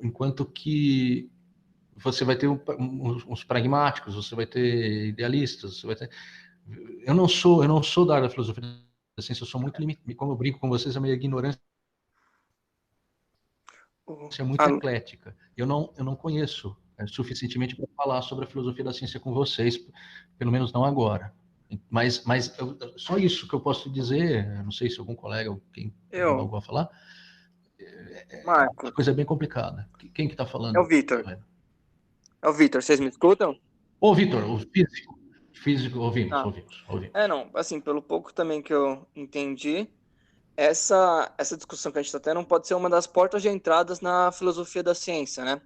Enquanto que você vai ter uns pragmáticos, você vai ter idealistas, você vai ter... Eu não sou da área da filosofia da ciência, eu sou muito limitado, como eu brinco com vocês, a minha ignorância é muito eclética. Eu não conheço suficientemente para falar sobre a filosofia da ciência com vocês, pelo menos não agora. Mas só isso que eu posso dizer, não sei se algum colega ou quem algo vai falar, Marco. A coisa é bem complicada. Quem que está falando? É o Vitor. Vocês me escutam? Ô, Vitor, o físico, ouvimos. Não, assim, pelo pouco também que eu entendi, essa discussão que a gente está tendo pode ser uma das portas de entradas na filosofia da ciência, né?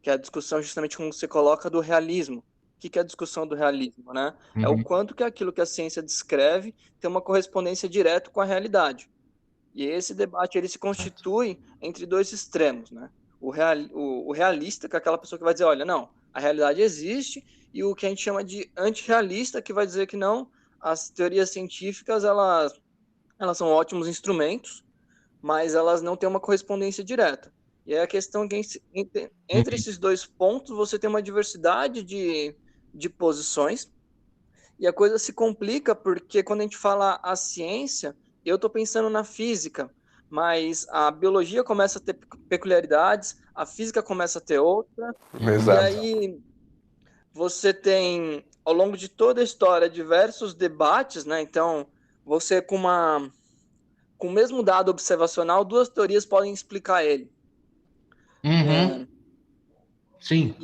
Que é a discussão justamente como você coloca do realismo. O que é a discussão do realismo, né? É o quanto que aquilo que a ciência descreve tem uma correspondência direta com a realidade. E esse debate ele se constitui entre dois extremos, né? O realista, que é aquela pessoa que vai dizer, olha, não, a realidade existe, e o que a gente chama de antirrealista, que vai dizer que não, as teorias científicas, elas são ótimos instrumentos, mas elas não têm uma correspondência direta. E aí a questão é que entre esses dois pontos você tem uma diversidade de posições, e a coisa se complica porque quando a gente fala a ciência, eu estou pensando na física, mas a biologia começa a ter peculiaridades, a física começa a ter outra, Exato. e aí você tem, ao longo de toda a história, diversos debates, né? Então, você com o mesmo dado observacional, duas teorias podem explicar ele. Sim.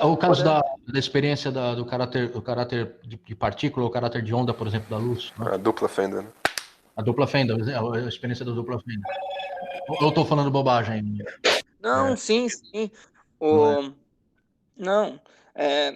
O caso da experiência do caráter de partícula, o caráter de onda, por exemplo, da luz. Né? A dupla fenda, né? A dupla fenda, a experiência da dupla fenda. Eu estou falando bobagem. Não, sim. Não,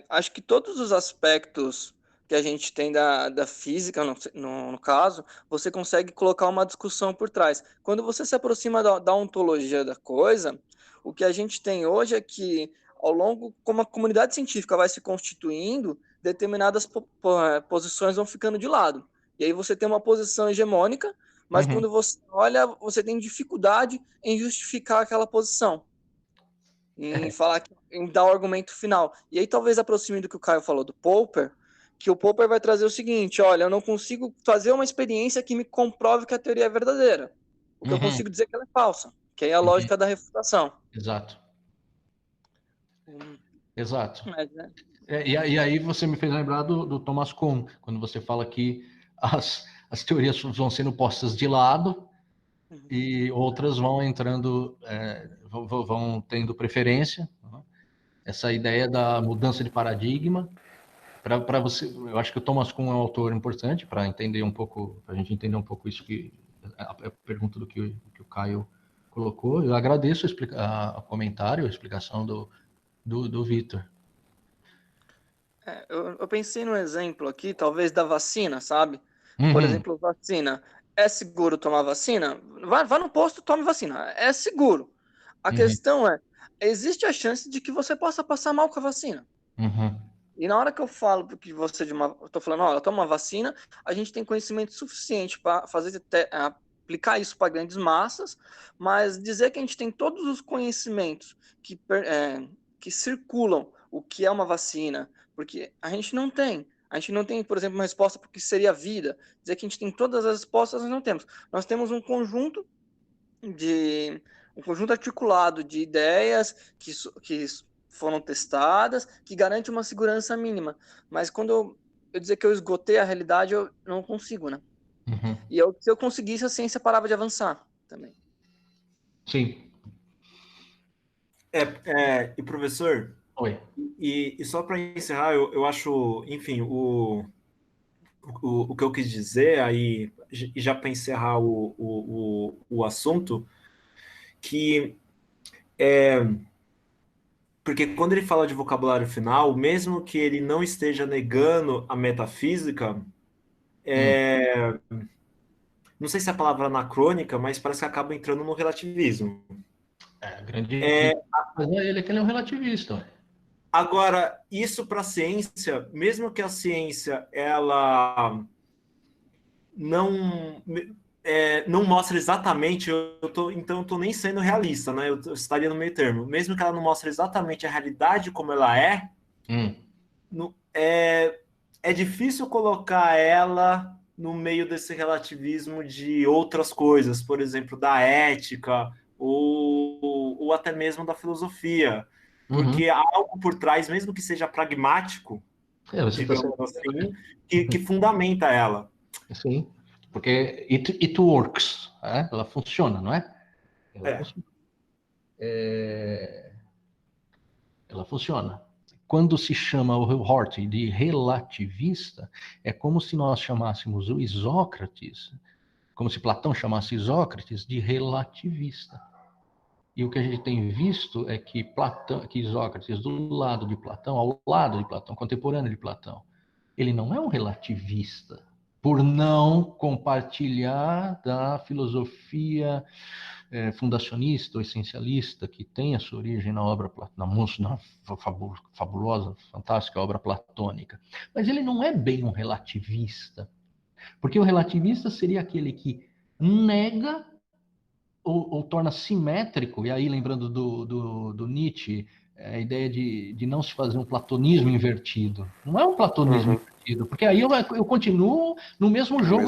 acho que todos os aspectos que a gente tem da física, no caso, você consegue colocar uma discussão por trás. Quando você se aproxima da ontologia da coisa, o que a gente tem hoje é que, ao longo, como a comunidade científica vai se constituindo, determinadas posições vão ficando de lado. E aí você tem uma posição hegemônica, mas quando você olha, você tem dificuldade em justificar aquela posição. Em dar o argumento final. E aí talvez aproxime do que o Caio falou do Popper, que o Popper vai trazer o seguinte, olha, eu não consigo fazer uma experiência que me comprove que a teoria é verdadeira. O que eu consigo dizer é que ela é falsa, que aí é a lógica da refutação. Exato. Mas, né? E aí você me fez lembrar do Thomas Kuhn, quando você fala que as teorias vão sendo postas de lado e outras vão entrando, vão tendo preferência. Né? Essa ideia da mudança de paradigma, para você, eu acho que o Thomas Kuhn é um autor importante para entender um pouco, para a gente entender um pouco isso que a pergunta do que o Caio colocou. Eu agradeço o comentário, a explicação do Vitor. Eu pensei no exemplo aqui, talvez da vacina, sabe? Por Uhum. exemplo, vacina. É seguro tomar vacina? Vá no posto, tome vacina. É seguro. A Uhum. questão é, existe a chance de que você possa passar mal com a vacina. Uhum. E na hora que eu falo que você eu tô falando, olha, toma uma vacina, a gente tem conhecimento suficiente para aplicar isso para grandes massas, mas dizer que a gente tem todos os conhecimentos que circulam o que é uma vacina, porque a gente não tem. A gente não tem, por exemplo, uma resposta para o que seria a vida. Dizer que a gente tem todas as respostas, nós não temos. Nós temos um conjunto articulado de ideias que foram testadas, que garante uma segurança mínima. Mas quando eu dizer que eu esgotei a realidade, eu não consigo, né? Uhum. E se eu conseguisse, a ciência parava de avançar também. Sim. E professor, Oi. e só para encerrar, eu acho, enfim, o que eu quis dizer aí, já para encerrar o assunto, que porque quando ele fala de vocabulário final, mesmo que ele não esteja negando a metafísica, não sei se é a palavra anacrônica, mas parece que acaba entrando no relativismo. Mas é ele que ele é um relativista. Agora, isso para a ciência, mesmo que a ciência ela não mostre exatamente, então eu estou nem sendo realista, né? Eu estaria no meio termo. Mesmo que ela não mostre exatamente a realidade como ela é, é difícil colocar ela no meio desse relativismo de outras coisas, por exemplo, da ética ou até mesmo da filosofia, porque há algo por trás, mesmo que seja pragmático, digamos assim, que fundamenta ela. Sim, porque it works, ela funciona, não é? Ela funciona. Quando se chama o Hort de relativista, é como se nós chamássemos o Isócrates, como se Platão chamasse Isócrates de relativista. E o que a gente tem visto é que Isócrates, do lado de Platão, ao lado de Platão, contemporâneo de Platão, ele não é um relativista, por não compartilhar da filosofia fundacionista ou essencialista que tem a sua origem na obra na fabulosa, fantástica obra platônica. Mas ele não é bem um relativista, porque o relativista seria aquele que nega ou torna simétrico, e aí lembrando do Nietzsche, a ideia de não se fazer um platonismo invertido. Não é um platonismo invertido, porque aí eu continuo no mesmo jogo.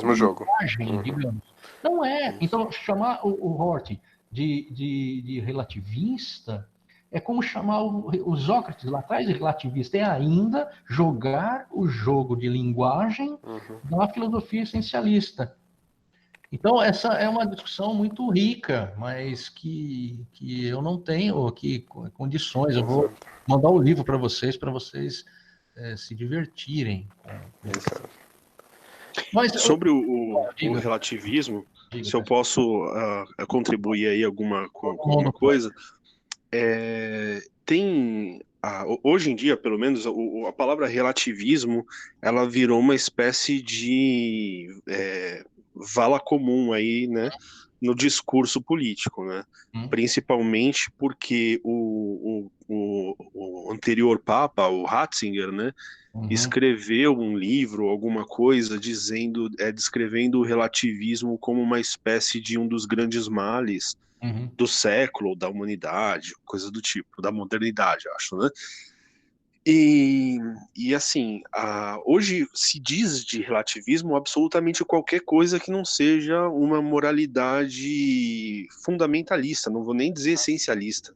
Digamos. Não é. Então, chamar o Hort de relativista é como chamar o Sócrates lá atrás de relativista. É ainda jogar o jogo de linguagem da filosofia essencialista. Então, essa é uma discussão muito rica, mas que eu não tenho aqui condições. Eu vou mandar o livro para vocês se divertirem. Mas, sobre o relativismo, se eu posso contribuir aí com alguma coisa, hoje em dia, pelo menos, a palavra relativismo, ela virou uma espécie de vala comum aí, né, no discurso político, né? Principalmente porque o anterior Papa, o Ratzinger, né, escreveu um livro, alguma coisa, descrevendo o relativismo como uma espécie de um dos grandes males do século, da humanidade, coisa do tipo, da modernidade, acho, né? E assim, hoje se diz de relativismo absolutamente qualquer coisa que não seja uma moralidade fundamentalista, não vou nem dizer essencialista,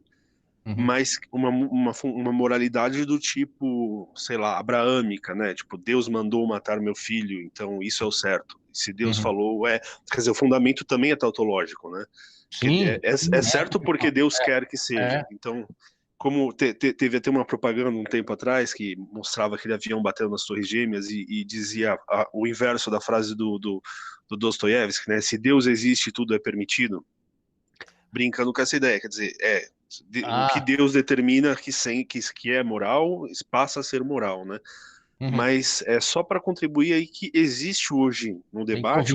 mas uma moralidade do tipo, sei lá, abraâmica, né? Tipo, Deus mandou matar meu filho, então isso é o certo. Se Deus falou, quer dizer, o fundamento também é tautológico, né? Sim. É certo porque Deus quer que seja. Então, como teve até uma propaganda um tempo atrás que mostrava aquele avião batendo nas Torres Gêmeas e dizia o inverso da frase do Dostoiévski, né? Se Deus existe, tudo é permitido. brincando com essa ideia, quer dizer, o que Deus determina que é moral, passa a ser moral, né? Mas é só para contribuir aí que existe hoje no debate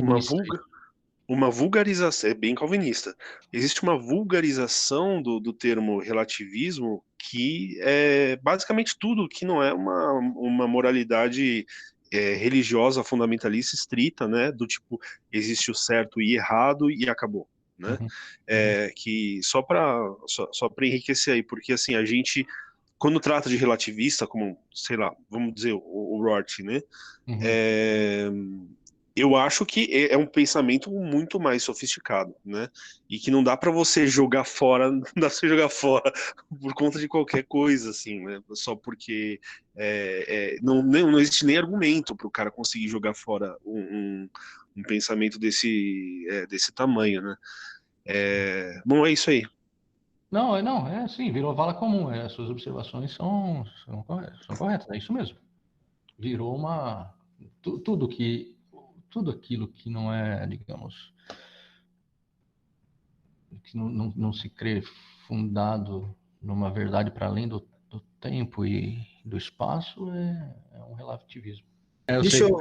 uma vulgarização, é bem calvinista, existe uma vulgarização do termo relativismo que é basicamente tudo que não é uma moralidade religiosa fundamentalista estrita, né, do tipo, existe o certo e errado e acabou, né, que só para enriquecer aí, porque assim, a gente, quando trata de relativista, como, sei lá, vamos dizer, o Rorty, né, eu acho que é um pensamento muito mais sofisticado, né? E que não dá para você jogar fora, não dá pra você jogar fora por conta de qualquer coisa, assim, né? Só porque não existe nem argumento para o cara conseguir jogar fora um pensamento desse tamanho, né? Bom, é isso aí. Não, é assim, virou vala comum. Suas observações são corretas, é isso mesmo. Virou tudo aquilo que não é, digamos, que não se crê fundado numa verdade para além do tempo e do espaço, é um relativismo. Deixa eu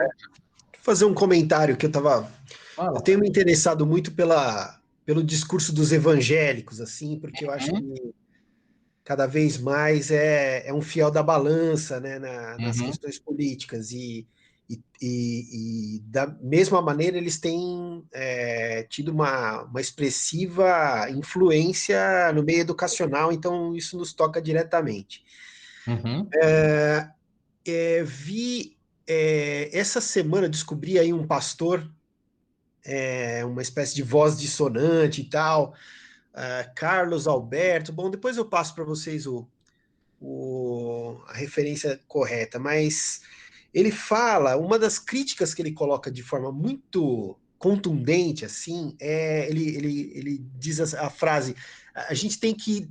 fazer um comentário que eu tenho me interessado muito pelo discurso dos evangélicos, assim, porque eu acho que cada vez mais é um fiel da balança, né, nas questões políticas, e da mesma maneira eles têm tido uma expressiva influência no meio educacional, então isso nos toca diretamente. Essa semana descobri aí um pastor, uma espécie de voz dissonante e tal, Carlos Alberto. Bom, depois eu passo para vocês a referência correta, mas ele fala, uma das críticas que ele coloca de forma muito contundente, assim, ele diz a frase: a gente tem que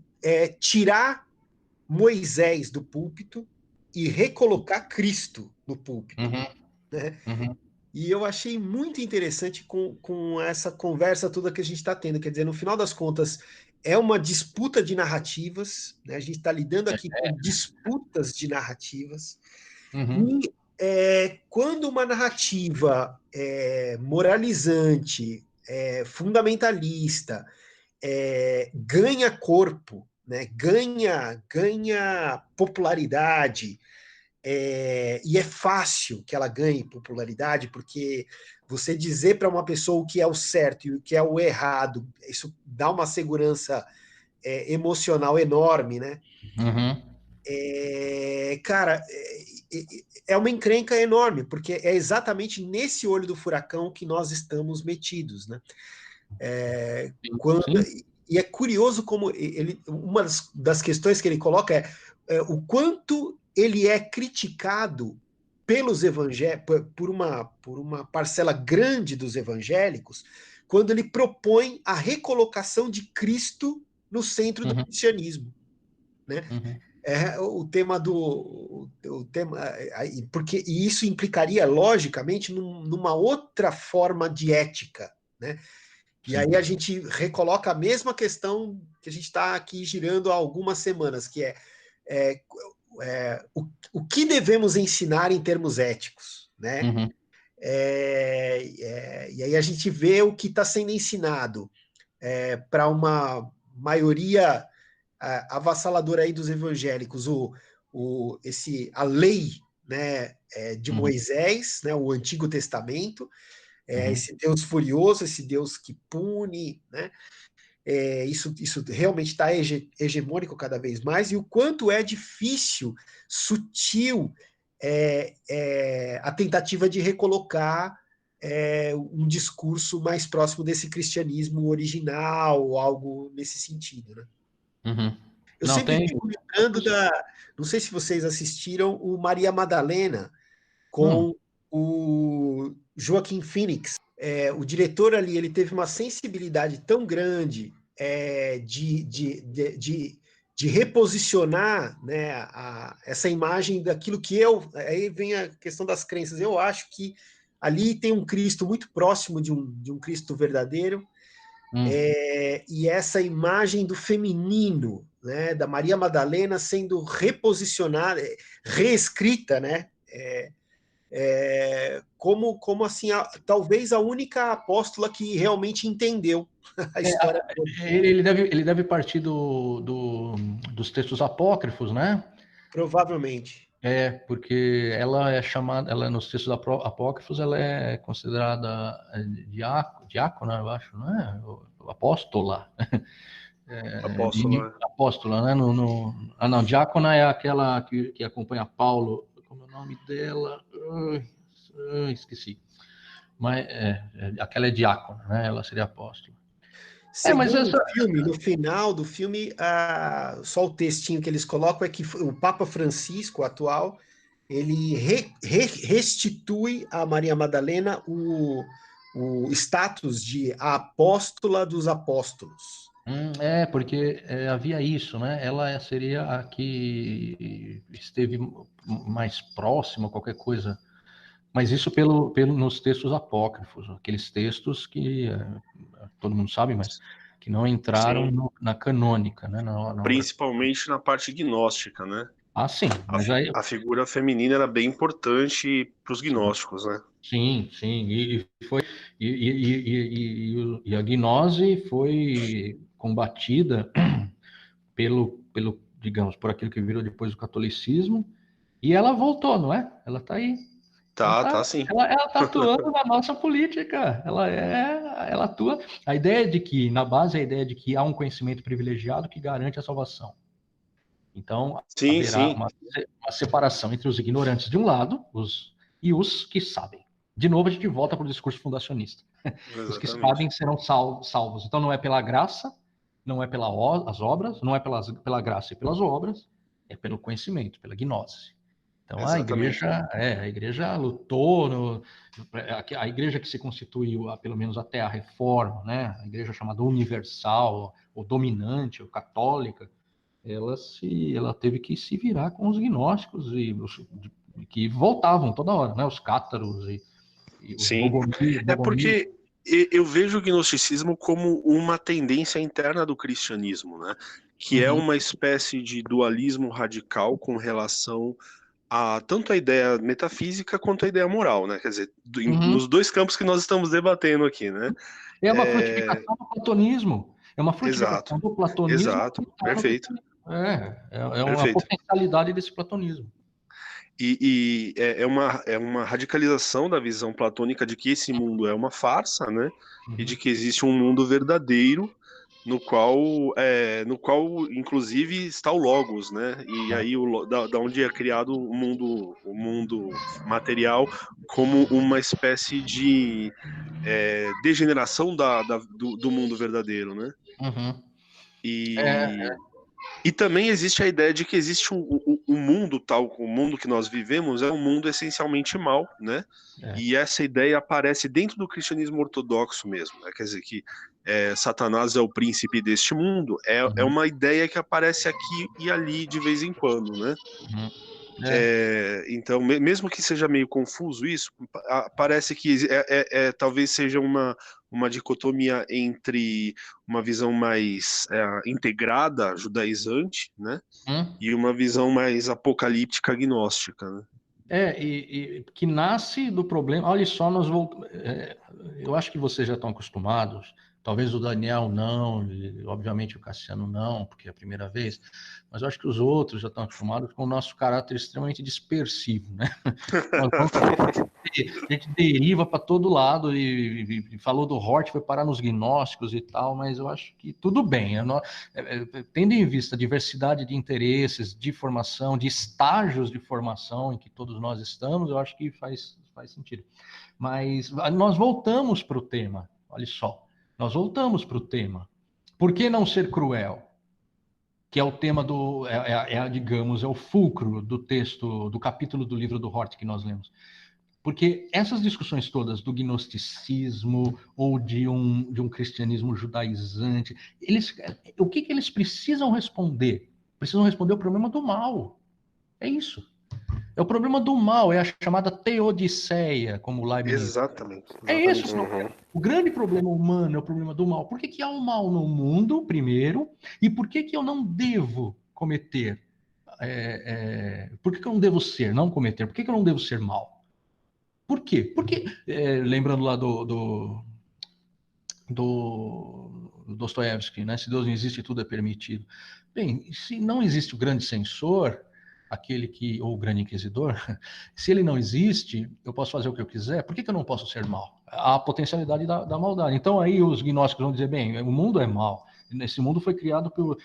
tirar Moisés do púlpito e recolocar Cristo no púlpito, né? E eu achei muito interessante com essa conversa toda que a gente está tendo. Quer dizer, no final das contas, é uma disputa de narrativas, né? A gente está lidando aqui com disputas de narrativas. E quando uma narrativa moralizante, fundamentalista, ganha corpo, né? ganha popularidade, e é fácil que ela ganhe popularidade, porque você dizer para uma pessoa o que é o certo e o que é o errado, isso dá uma segurança emocional enorme, né? Cara, é uma encrenca enorme, porque é exatamente nesse olho do furacão que nós estamos metidos, né? E é curioso como uma das questões que ele coloca é o quanto ele é criticado pelos evangélicos, por uma parcela grande dos evangélicos, quando ele propõe a recolocação de Cristo no centro do cristianismo, né? O tema porque isso implicaria logicamente numa outra forma de ética, né? E aí a gente recoloca a mesma questão que a gente está aqui girando há algumas semanas, que o que devemos ensinar em termos éticos, né? E aí a gente vê o que está sendo ensinado para uma maioria avassaladora aí dos evangélicos, a lei, né, de Moisés, né, o Antigo Testamento, esse Deus furioso, esse Deus que pune, né? Isso realmente está hegemônico cada vez mais, e o quanto é difícil, sutil, a tentativa de recolocar um discurso mais próximo desse cristianismo original, ou algo nesse sentido, né? Eu sempre fico lembrando não sei se vocês assistiram o Maria Madalena com o Joaquim Phoenix. O diretor ali, ele teve uma sensibilidade tão grande de reposicionar, né, essa imagem daquilo que aí vem a questão das crenças. Eu acho que ali tem um Cristo muito próximo de um Cristo verdadeiro, e essa imagem do feminino, né, da Maria Madalena sendo reposicionada, reescrita, né, como assim, talvez a única apóstola que realmente entendeu a história toda. Ele deve partir dos textos apócrifos, né? Provavelmente. Porque ela é chamada, ela nos textos apócrifos, ela é considerada diácona, eu acho, não é? Apóstola. Apóstola, né? Não, diácona é aquela que acompanha Paulo. Como é o nome dela? Esqueci. Mas aquela é diácona, né? Ela seria apóstola. Segundo o filme, no final do filme, só o textinho que eles colocam é que o Papa Francisco atual, ele restitui a Maria Madalena o status de apóstola dos apóstolos. Porque havia isso, né? Ela seria a que esteve mais próxima, qualquer coisa. Mas isso nos textos apócrifos, aqueles textos que todo mundo sabe, mas que não entraram na canônica, né? Principalmente na parte gnóstica, né? Sim. A figura feminina era bem importante para os gnósticos, né? Sim. E a gnose foi combatida digamos, por aquilo que virou depois o catolicismo, e ela voltou, não é? Ela está aí. Tá sim. Ela tá atuando na nossa política. Ela atua. A ideia de que, na base, a ideia de que há um conhecimento privilegiado que garante a salvação. Então, haverá uma separação entre os ignorantes de um lado e os que sabem. De novo, a gente volta para o discurso fundacionista. Os que sabem serão salvos. Então, não é pela graça, não é pelas obras, não é pela graça e pelas obras, é pelo conhecimento, pela gnose. Então, a igreja lutou, a igreja que se constituiu, pelo menos até a Reforma, né? A igreja chamada universal, ou dominante, ou católica, ela teve que se virar com os gnósticos, que voltavam toda hora, né? Os cátaros e os bogomíes. Porque eu vejo o gnosticismo como uma tendência interna do cristianismo, né? Que é uma espécie de dualismo radical com relação tanto a ideia metafísica quanto a ideia moral, né? Quer dizer, nos dois campos que nós estamos debatendo aqui, né? É uma frutificação do platonismo. É uma frutificação do platonismo. Exato, perfeito. É uma potencialidade desse platonismo. E é uma radicalização da visão platônica de que esse mundo é uma farsa, né? E de que existe um mundo verdadeiro no qual inclusive está o Logos, né? E aí da onde é criado o mundo material como uma espécie de degeneração do mundo verdadeiro, né? E também existe a ideia de que existe um mundo o mundo que nós vivemos é um mundo essencialmente mau, né? E essa ideia aparece dentro do cristianismo ortodoxo mesmo, né? Quer dizer que Satanás é o príncipe deste mundo, é uma ideia que aparece aqui e ali de vez em quando, né? Então, mesmo que seja meio confuso isso, parece que talvez seja uma dicotomia entre uma visão mais integrada, judaizante, né? E uma visão mais apocalíptica, gnóstica, né? E que nasce do problema. Olha só, eu acho que vocês já estão acostumados. Talvez o Daniel não, e obviamente o Cassiano não, porque é a primeira vez, mas eu acho que os outros já estão acostumados com o nosso caráter extremamente dispersivo, né? A gente deriva para todo lado e falou do Hort, foi parar nos gnósticos e tal, mas eu acho que tudo bem. Tendo em vista a diversidade de interesses, de formação, de estágios de formação em que todos nós estamos, eu acho que faz sentido. Mas nós voltamos para o tema, olha só. Nós voltamos para o tema. Por que não ser cruel? Que é o tema digamos, é o fulcro do texto, do capítulo do livro do Hort que nós lemos. Porque essas discussões todas do gnosticismo ou de um cristianismo judaizante, o que eles precisam responder? Precisam responder o problema do mal. É isso. É o problema do mal, é a chamada teodiceia, como Leibniz. Exatamente. É Exatamente. isso. O grande problema humano é o problema do mal. Por que que há o mal no mundo, primeiro? E por que que eu não devo cometer? Por que que eu não devo ser, não cometer? Por que que eu não devo ser mal? Por quê? Porque, lembrando lá do Dostoiévski, né? Se Deus não existe, tudo é permitido. Bem, se não existe o grande censor, aquele que, ou o grande inquisidor, se ele não existe, eu posso fazer o que eu quiser, por que que eu não posso ser mal? Há a potencialidade da maldade. Então aí os gnósticos vão dizer, bem, o mundo é mal. Esse mundo foi criado pelo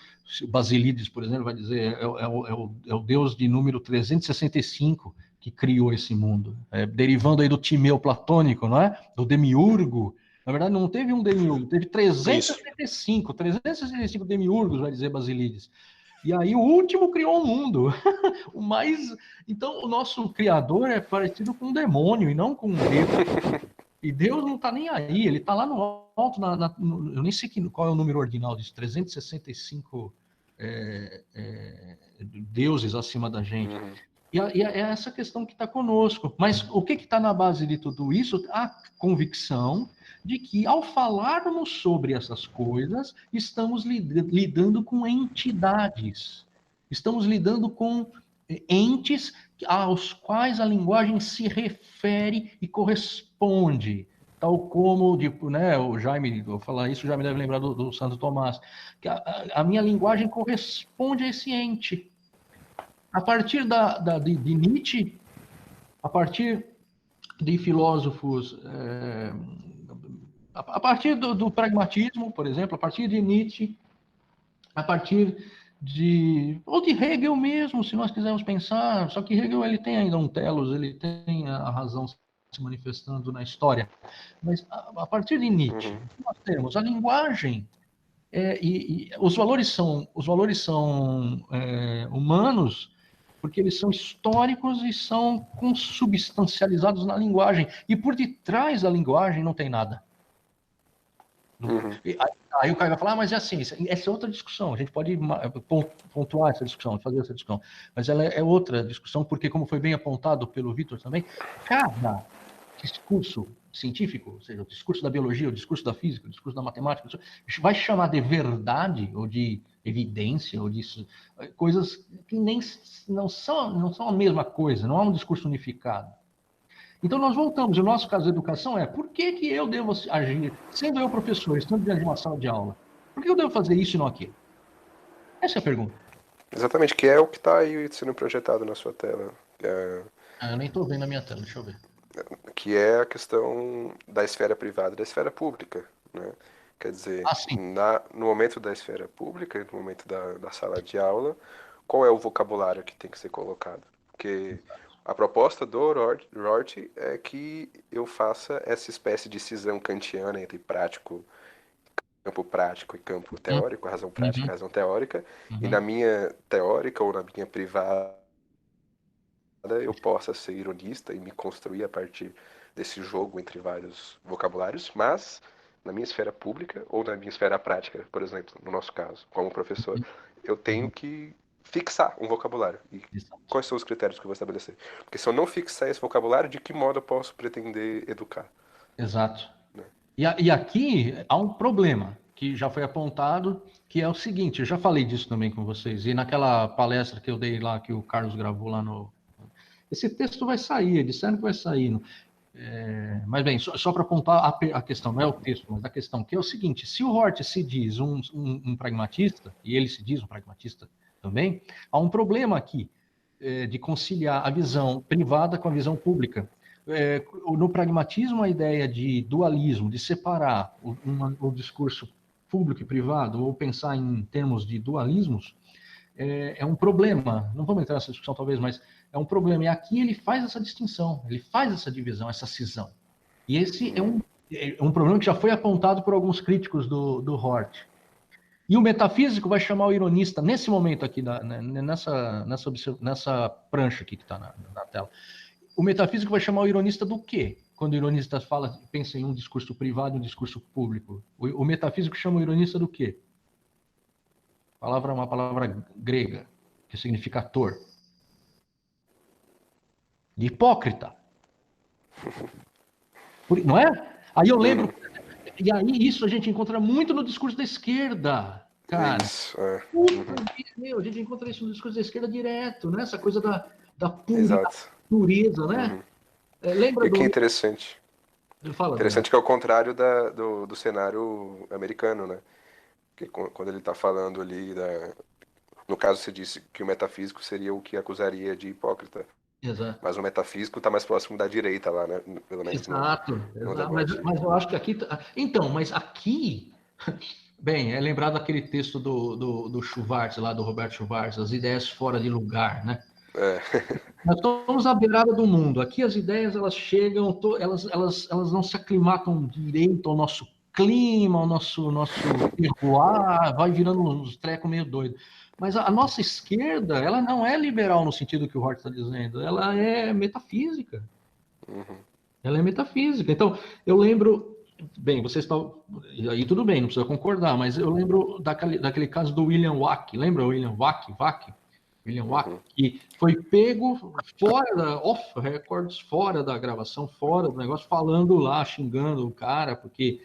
Basílides, por exemplo, vai dizer, é o Deus de número 365 que criou esse mundo, derivando aí do Timeu platônico, não é? Do demiurgo. Na verdade, não teve um demiurgo, teve 365 demiurgos, vai dizer Basílides. E aí o último criou o mundo. O mais... Então, o nosso criador é parecido com um demônio e não com um Deus. E Deus não está nem aí, ele está lá no alto, eu nem sei qual é o número ordinal disso, 365 deuses acima da gente. E é essa questão que está conosco. Mas o que está na base de tudo isso? A convicção de que, ao falarmos sobre essas coisas, estamos lidando com entidades. Estamos lidando com entes aos quais a linguagem se refere e corresponde. Tal como, né, o Jaime, vou falar isso, já me deve lembrar do Santo Tomás, que a minha linguagem corresponde a esse ente. A partir de Nietzsche, a partir de filósofos, a partir do pragmatismo, por exemplo, a partir de Nietzsche, a partir ou de Hegel mesmo, se nós quisermos pensar, só que Hegel ele tem ainda um telos, ele tem a razão se manifestando na história, mas a partir de Nietzsche, nós temos a linguagem, e os valores são humanos, porque eles são históricos e são consubstancializados na linguagem. E por detrás da linguagem não tem nada. Aí o cara vai falar, mas é assim, essa é outra discussão. A gente pode pontuar essa discussão, fazer essa discussão. Mas ela é outra discussão, porque, como foi bem apontado pelo Vitor também, cada discurso científico, ou seja, o discurso da biologia, o discurso da física, o discurso da matemática, vai chamar de verdade, ou de evidência, ou disso, coisas que nem não são a mesma coisa, não há um discurso unificado. Então nós voltamos, o nosso caso de educação por que que eu devo agir, sendo eu professor, estando diante de uma sala de aula, por que eu devo fazer isso e não aquilo? Essa é a pergunta. Exatamente, que é o que está aí sendo projetado na sua tela. Eu nem estou vendo a minha tela, deixa eu ver. Que é a questão da esfera privada e da esfera pública, né? Quer dizer, no momento da esfera pública, no momento da sala de aula, qual é o vocabulário que tem que ser colocado? Porque a proposta do Rorty é que eu faça essa espécie de cisão kantiana entre campo prático e campo teórico, razão prática e razão teórica, e na minha teórica ou na minha privada eu possa ser ironista e me construir a partir desse jogo entre vários vocabulários, mas na minha esfera pública ou na minha esfera prática, por exemplo, no nosso caso, como professor, eu tenho que fixar um vocabulário. E quais são os critérios que eu vou estabelecer? Porque se eu não fixar esse vocabulário, de que modo eu posso pretender educar? Exato. Né? E aqui há um problema que já foi apontado, que é o seguinte, eu já falei disso também com vocês, e naquela palestra que eu dei lá, que o Carlos gravou lá no... Esse texto vai sair, disseram que vai sair. Mas bem, só para apontar a questão, não é o texto, mas a questão, que é o seguinte, se o Hort se diz um pragmatista, e ele se diz um pragmatista também, há um problema aqui de conciliar a visão privada com a visão pública. No pragmatismo, a ideia de dualismo, de separar o discurso público e privado, ou pensar em termos de dualismos, é um problema. Não vamos entrar nessa discussão talvez, mas é um problema. E aqui ele faz essa distinção, ele faz essa divisão, essa cisão. E esse é um problema que já foi apontado por alguns críticos do Hort. E o metafísico vai chamar o ironista, nesse momento aqui, nessa prancha aqui que está na tela. O metafísico vai chamar o ironista do quê? Quando o ironista pensa em um discurso privado e um discurso público. O metafísico chama o ironista do quê? Uma palavra grega, que significa ator. de hipócrita. Não é? Aí eu lembro, e aí isso a gente encontra muito no discurso da esquerda, cara. Isso, A gente encontra isso no discurso da esquerda direto, né? Essa coisa da Exato. pureza, né? Lembra E que é interessante. Fala, Interessante que é o contrário do cenário americano, né? Que quando ele está falando ali no caso você disse que o metafísico seria o que acusaria de hipócrita. Exato. Mas o metafísico está mais próximo da direita lá, né? Pelo menos Exato. no Mas eu acho que aqui... Então, mas aqui... Bem, é lembrado aquele texto do Schwartz, lá do Roberto Schwartz, as ideias fora de lugar, né? Nós estamos à beirada do mundo. Aqui as ideias, elas chegam, elas não se aclimatam direito ao nosso clima, ao nosso terroir, vai virando uns trecos meio doidos. Mas a nossa esquerda, ela não é liberal no sentido que o Hort está dizendo, ela é metafísica. Ela é metafísica. Então, eu lembro... Bem, vocês estão... Aí tudo bem, não precisa concordar, mas eu lembro daquele caso do William Wack. Lembra o William Wack? William Wack, que foi pego fora off records, fora da gravação, fora do negócio, falando lá, xingando o cara, porque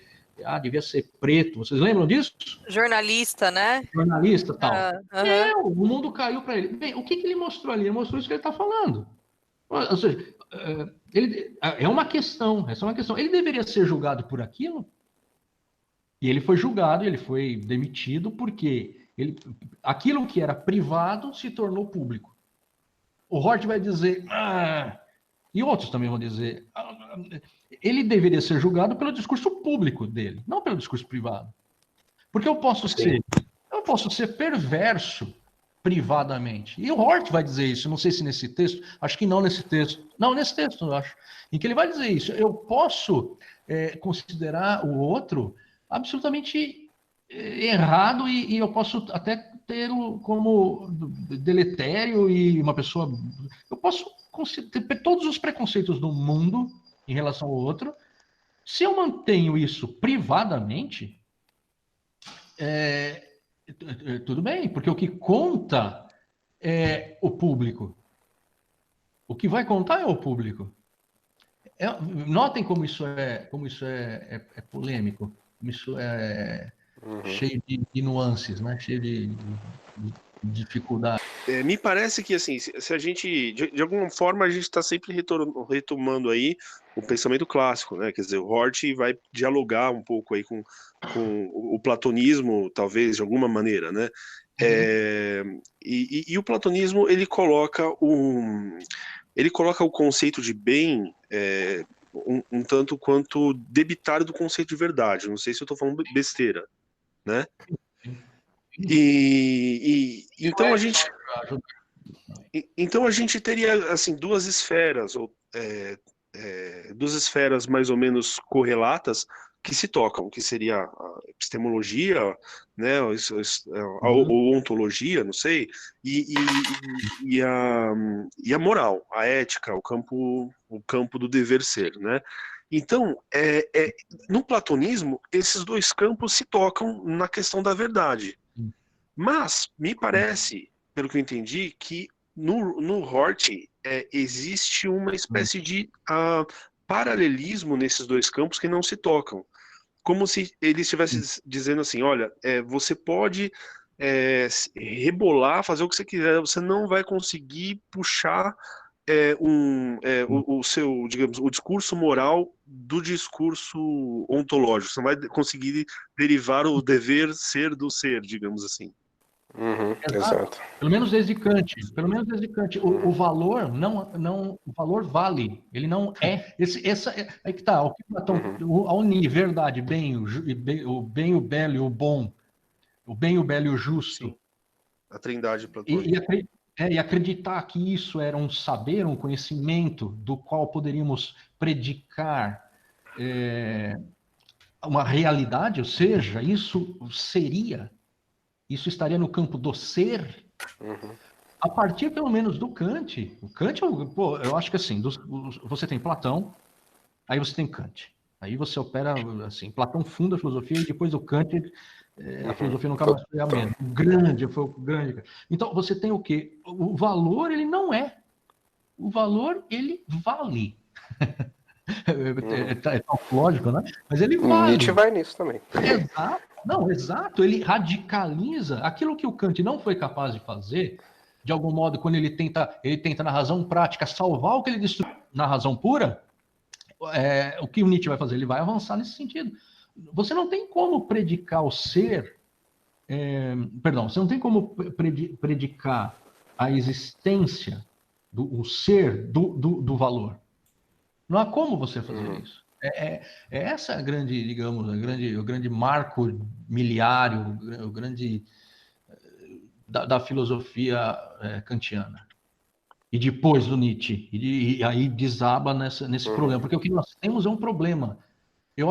devia ser preto. Vocês lembram disso? Jornalista, né? Jornalista, tal. O mundo caiu para ele. Bem, o que ele mostrou ali? Ele mostrou isso que ele está falando. Ou seja, é uma questão, essa é uma questão. Ele deveria ser julgado por aquilo? E ele foi julgado, ele foi demitido, porque aquilo que era privado se tornou público. O Hort vai dizer, e outros também vão dizer, ele deveria ser julgado pelo discurso público dele, não pelo discurso privado. Porque eu posso ser perverso privadamente. E o Hort vai dizer isso, não sei se nesse texto, acho que não nesse texto. Não, nesse texto, eu acho. Em que ele vai dizer isso. Eu posso considerar o outro absolutamente errado e eu posso até tê-lo como deletério e uma pessoa... Eu posso ter todos os preconceitos do mundo em relação ao outro. Se eu mantenho isso privadamente, tudo bem, porque o que conta é o público. O que vai contar é o público. Notem como isso é polêmico, como isso é cheio de nuances, né? Cheio de dificuldade. Me parece que, assim, se a gente, de alguma forma, a gente está sempre retomando aí o pensamento clássico, né? Quer dizer, o Hort vai dialogar um pouco aí com o platonismo, talvez, de alguma maneira, né? E o platonismo, ele coloca o conceito de bem um tanto quanto debitário do conceito de verdade. Não sei se eu estou falando besteira, né? Então a gente teria assim duas esferas mais ou menos correlatas que se tocam, que seria a epistemologia, né, ou ontologia, não sei, e a moral, a ética, o campo do dever ser, né? Então, no platonismo, esses dois campos se tocam na questão da verdade. Mas, me parece, pelo que eu entendi, que no Hort existe uma espécie de paralelismo nesses dois campos que não se tocam. Como se ele estivesse dizendo assim, olha, você pode rebolar, fazer o que você quiser, você não vai conseguir puxar o seu, digamos, o discurso moral do discurso ontológico. Você não vai conseguir derivar o dever ser do ser, digamos assim. Exato. Pelo menos desde Kant. O valor o valor vale. Ele não é. Aí que tá. O que Platão, a unir verdade, bem, o bem, o belo e o bom, o bem, o belo e o justo. Sim. A trindade platônica. E acreditar que isso era um saber, um conhecimento do qual poderíamos predicar uma realidade, ou seja, isso estaria no campo do ser, a partir pelo menos do Kant. O Kant, eu acho que assim, você tem Platão, aí você tem Kant. Aí você opera assim, Platão funda a filosofia e depois do Kant a filosofia nunca mais foi a mesma. Foi o grande. Então, você tem o quê? O valor, ele não é o valor, ele vale. É tautológico, né? Mas ele vale. Nietzsche vai nisso também. Exato. Não, exato. Ele radicaliza aquilo que o Kant não foi capaz de fazer, de algum modo, quando ele tenta na razão prática salvar o que ele destruiu na razão pura. O que o Nietzsche vai fazer? Ele vai avançar nesse sentido. Você não tem como predicar o ser, você não tem como predicar a existência, o ser do valor. Não há como você fazer isso. Essa a grande, digamos, o grande marco miliário, o grande da filosofia kantiana. E depois do Nietzsche. E aí desaba nesse problema. Porque o que nós temos é um problema. Eu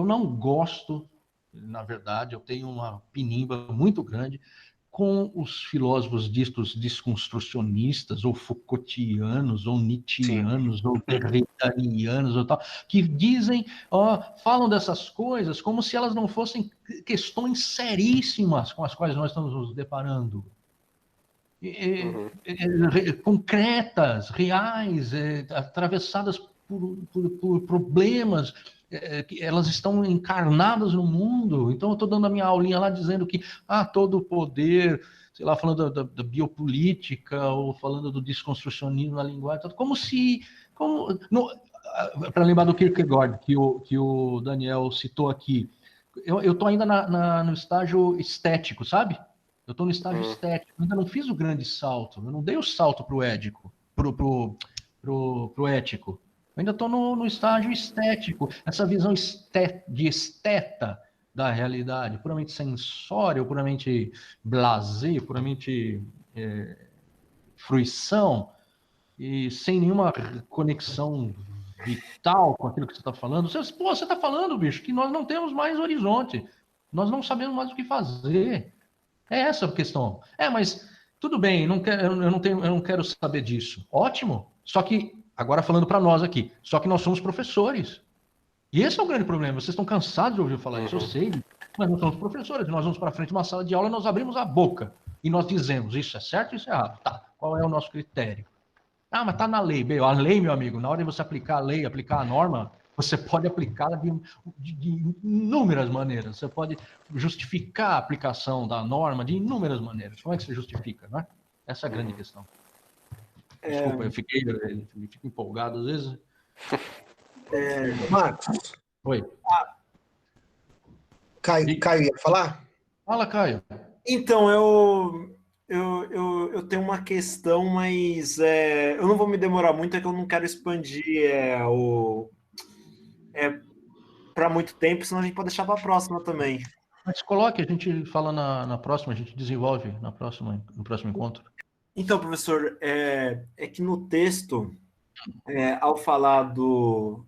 não gosto, na verdade, eu tenho uma pinimba muito grande com os filósofos ditos desconstrucionistas, ou Foucaultianos, ou Nietzscheanos, ou Derridaianos, ou tal, que dizem, falam dessas coisas como se elas não fossem questões seríssimas com as quais nós estamos nos deparando. Concretas, reais, atravessadas por problemas, elas estão encarnadas no mundo. Então eu estou dando a minha aulinha lá dizendo que todo o poder, sei lá, falando da biopolítica, ou falando do desconstrucionismo na linguagem, como se... para lembrar do Kierkegaard, que o Daniel citou aqui, eu estou ainda no estágio estético, sabe? Eu estou no estágio estético, ainda não fiz o grande salto, eu não dei o salto para o ético, pro ético. Eu ainda estou no estágio estético, essa visão de esteta da realidade, puramente sensória, puramente blasé, puramente fruição, e sem nenhuma conexão vital com aquilo que você está falando. Você está falando, bicho, que nós não temos mais horizonte, nós não sabemos mais o que fazer. É essa a questão. Mas tudo bem, eu não quero saber disso. Ótimo. Só que, agora falando para nós aqui, só que nós somos professores. E esse é o grande problema. Vocês estão cansados de ouvir falar isso, eu sei. Mas nós somos professores. Nós vamos para frente de uma sala de aula e nós abrimos a boca. E nós dizemos, isso é certo, isso é errado. Tá, qual é o nosso critério? Mas tá na lei. Bem, a lei, meu amigo, na hora de você aplicar a lei, aplicar a norma, você pode aplicá-la de inúmeras maneiras. Você pode justificar a aplicação da norma de inúmeras maneiras. Como é que você justifica, né? Essa é a grande questão. Desculpa, eu fico empolgado às vezes. Marcos. Oi. Caio ia falar? Fala, Caio. Então, eu tenho uma questão, mas eu não vou me demorar muito, é que eu não quero expandir para muito tempo, senão a gente pode deixar para a próxima também. Mas coloque, a gente fala na próxima, a gente desenvolve no próximo encontro. Então, professor, é que no texto, ao falar do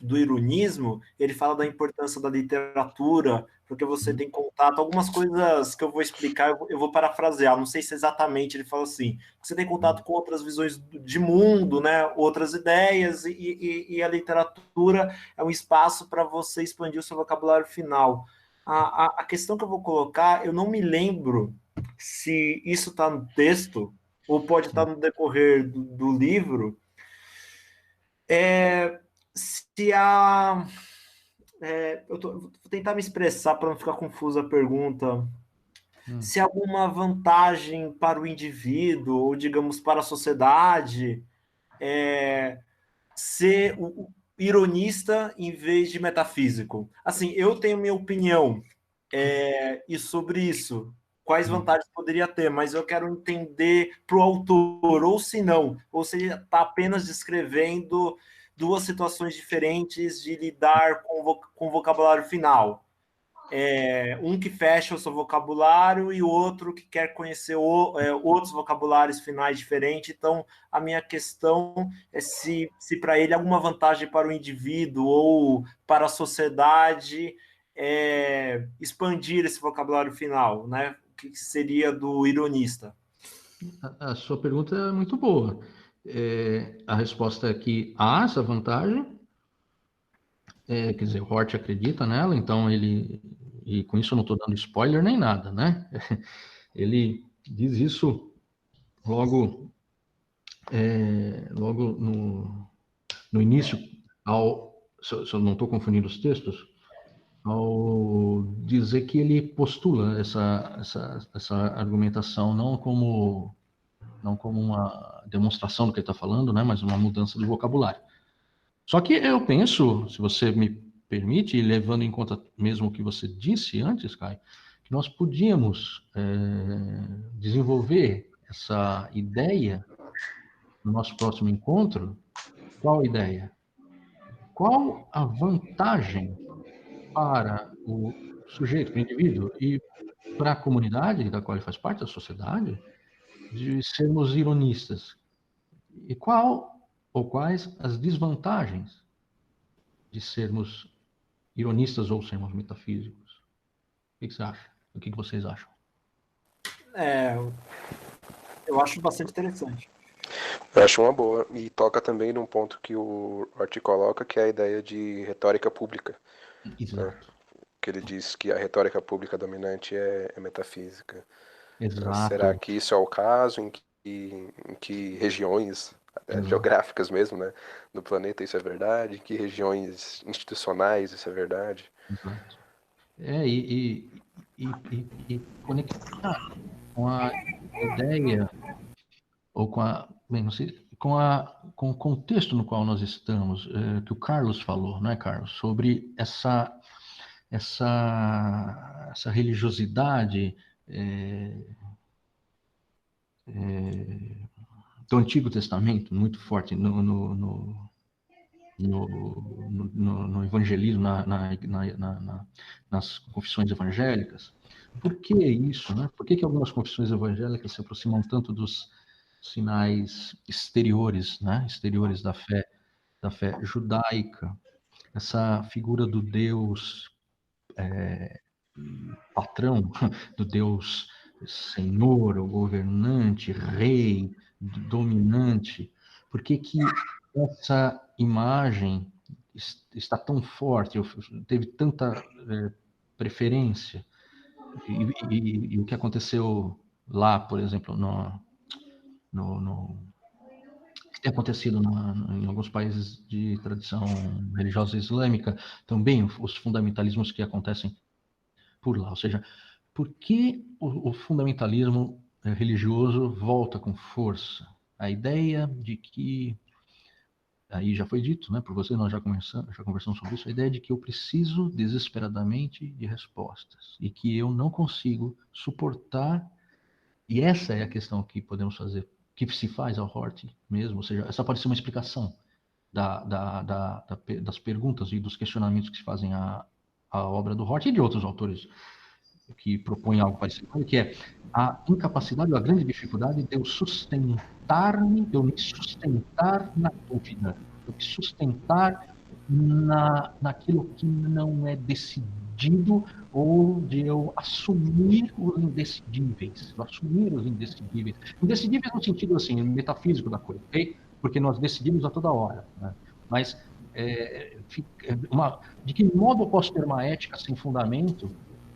ironismo, ele fala da importância da literatura, porque você tem contato, algumas coisas que eu vou explicar, eu vou parafrasear, não sei se exatamente ele fala assim, você tem contato com outras visões de mundo, né, outras ideias, e a literatura é um espaço para você expandir o seu vocabulário final. A questão que eu vou colocar, eu não me lembro se isso está no texto, ou pode estar no decorrer do livro, vou tentar me expressar para não ficar confusa a pergunta. Se há alguma vantagem para o indivíduo, ou, digamos, para a sociedade, ser o ironista em vez de metafísico. Assim, eu tenho minha opinião e sobre isso, quais vantagens poderia ter, mas eu quero entender para o autor, ou se não, ou se ele está apenas descrevendo duas situações diferentes de lidar com o vocabulário final. Um que fecha o seu vocabulário e o outro que quer conhecer outros vocabulários finais diferentes. Então, a minha questão é se para ele há alguma vantagem para o indivíduo ou para a sociedade expandir esse vocabulário final, né? O que seria do ironista? A sua pergunta é muito boa. A resposta é que há essa vantagem, quer dizer, o Hort acredita nela, então e com isso eu não estou dando spoiler nem nada, né? Ele diz isso logo logo no início, se eu não estou confundindo os textos, ao dizer que ele postula essa argumentação não como uma demonstração do que ele está falando, né, mas uma mudança de vocabulário. Só que eu penso, se você me permite, levando em conta mesmo o que você disse antes, Caio, que nós podíamos desenvolver essa ideia no nosso próximo encontro. Qual ideia? Qual a vantagem para o sujeito, para o indivíduo e para a comunidade da qual ele faz parte, da sociedade, de sermos ironistas? E quais as desvantagens de sermos ironistas ou sermos metafísicos? O que você acha? O que vocês acham? Eu acho bastante interessante. Eu acho uma boa. E toca também num ponto que o Rorty coloca, que é a ideia de retórica pública. Exato. Né? Que ele diz que a retórica pública dominante é metafísica. Exato. Será que isso é o caso? Em que regiões geográficas mesmo, né, do planeta isso é verdade? Em que regiões institucionais isso é verdade? Exato. E conectar com a ideia, ou com o contexto no qual nós estamos, que o Carlos falou, não é, Carlos? Sobre essa religiosidade do Antigo Testamento, muito forte no evangelismo, nas confissões evangélicas. Por que isso, né? Por que algumas confissões evangélicas se aproximam tanto dos sinais exteriores, né? Exteriores da fé judaica? Essa figura do Deus patrão, do Deus Senhor, ou governante, rei, dominante. Por que essa imagem está tão forte, teve tanta preferência? E o que aconteceu lá, por exemplo, que tem acontecido em alguns países de tradição religiosa islâmica, também os fundamentalismos que acontecem por lá. Ou seja, por que o fundamentalismo religioso volta com força? A ideia de que, aí já foi dito, né, por você, nós já conversamos sobre isso, a ideia de que eu preciso desesperadamente de respostas e que eu não consigo suportar, e essa é a questão que podemos fazer, que se faz ao Rorty mesmo, ou seja, essa pode ser uma explicação das perguntas e dos questionamentos que se fazem à obra do Rorty e de outros autores que propõem algo parecido, que é a incapacidade, a grande dificuldade de eu sustentar-me, de eu me sustentar na dúvida, de eu me sustentar naquilo que não é decidido, ou de eu assumir os indecidíveis. Indecidíveis no sentido assim, metafísico da coisa, ok? Porque nós decidimos a toda hora, né? Mas de que modo eu posso ter uma ética sem fundamento?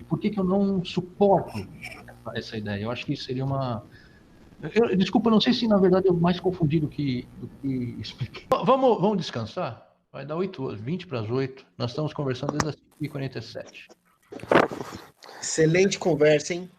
Por que eu não suporto essa ideia? Eu acho que seria uma... Desculpa, não sei se na verdade eu mais confundi do que expliquei. Vamos descansar? Vai dar 20 para as 8. Nós estamos conversando desde as 5h47. Excelente conversa, hein?